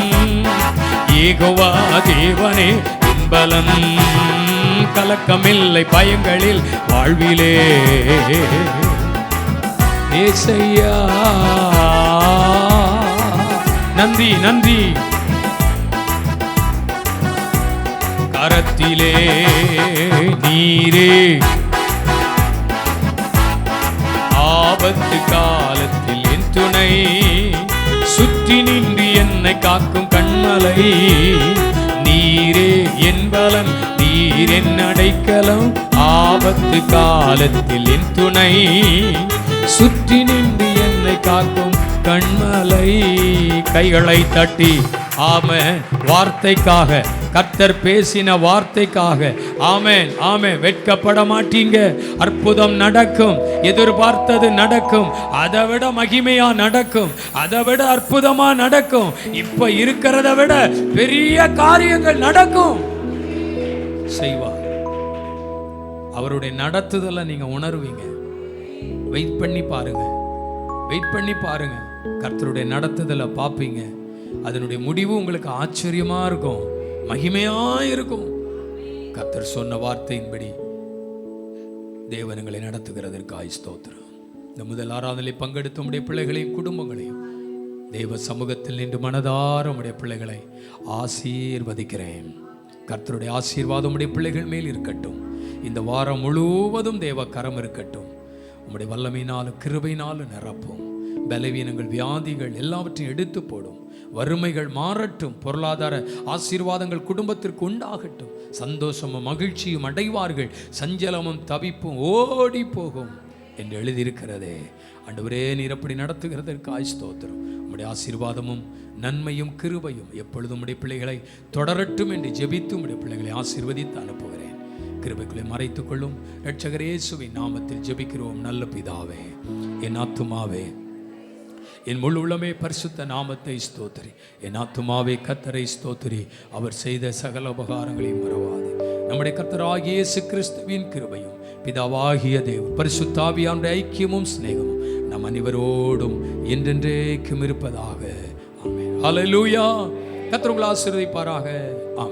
யெகோவா தேவனே என் பலம். கலக்கமில்லை பயங்களில் வாழ்விலே, ஏசையா நன்றி. கரத்திலே நீரே, ஆபத்து காலத்தில் என் துணை, சுற்றி நின்று என்னை காக்கும் கண்மலை. நீரே என் பலன், நீர் என் அடைக்கலம், ஆபத்து காலத்தில் என் துணை, சுற்றி நின்று என்னை காக்கும் கண்மலை. கைகளை தட்டி ஆமென். வார்த்தைக்காக, கர்த்தர் பேசின வார்த்தைக்காக ஆமென் ஆமென். வெட்கப்பட மாட்டீங்க. அற்புதம் நடக்கும், எதிர்பார்த்தது நடக்கும், அதை விட மகிமையா நடக்கும், அதை விட அற்புதமா நடக்கும். இப்ப இருக்கிறத விட பெரிய காரியங்கள் நடக்கும், செய்வார். அவருடைய நடத்துதலை நீங்க உணர்வீங்க. வெயிட் பண்ணி பாருங்க, கர்த்தருடைய நடத்துதலை பார்ப்பீங்க. அதனுடைய முடிவு உங்களுக்கு ஆச்சரியமா இருக்கும், மகிமையா இருக்கும். கர்த்தர் சொன்ன வார்த்தையின்படி தேவனங்களை நடத்துகிறதற்காய் ஸ்தோத்திரம். இந்த முதல் ஆராதனை பங்கெடுத்த உடைய பிள்ளைகளையும் குடும்பங்களையும் தேவ சமூகத்தில் நின்று மனதார உடைய பிள்ளைகளை ஆசீர்வதிக்கிறேன். கர்த்தருடைய ஆசீர்வாதம் உடைய பிள்ளைகள் மேல் இருக்கட்டும். இந்த வாரம் முழுவதும் தேவ கரம் இருக்கட்டும். உம்முடைய வல்லமையினாலும் கிருபையினாலும் நிரப்பும். பலவீனங்கள், வியாதிகள் எல்லாவற்றையும் எடுத்து போடும். வறுமைகள் மாறட்டும். பொருளாதார ஆசீர்வாதங்கள் குடும்பத்திற்கு உண்டாகட்டும். சந்தோஷமும் மகிழ்ச்சியும் அடைவார்கள். சஞ்சலமும் தவிப்பும் ஓடி போகும் என்று எழுதியிருக்கிறதே. ஆண்டவரே, நீர் அப்படி நடத்துகிறதற்காய் ஸ்தோத்திரம். உம்முடைய ஆசீர்வாதமும் நன்மையும் கிருபையும் எப்பொழுதும் உம்முடைய பிள்ளைகளை தொடரட்டும் என்று ஜெபித்து உம்முடைய பிள்ளைகளை ஆசீர்வதித்து அனுப்புகிறேன். கிருபைக்குள்ளே மறைத்துக் கொள்ளும். இரட்சகர் இயேசுவின் நாமத்தில் ஜெபிக்கிறோம் நல்ல பிதாவே. என் ஆத்துமாவே, என் முழு உள்ளமே பரிசுத்த நாமத்தை ஸ்தோத்திரி. என் ஆத்துமாவே கர்த்தரை ஸ்தோத்திரி. அவர் செய்த சகல உபகாரங்களையும் மறவாது. நம்முடைய கர்த்தராகிய இயேசு கிறிஸ்துவின் கிருபையும் பிதாவாகிய தேவன் பரிசுத்த ஆவியானுடைய ஐக்கியமும் சிநேகமும் நம் அனைவரோடும் என்றென்றைக்கும் இருப்பதாக. ஆமென். ஹல்லேலூயா. கர்த்தர் உங்களை ஆசீர்வதிப்பாராக. ஆமென்.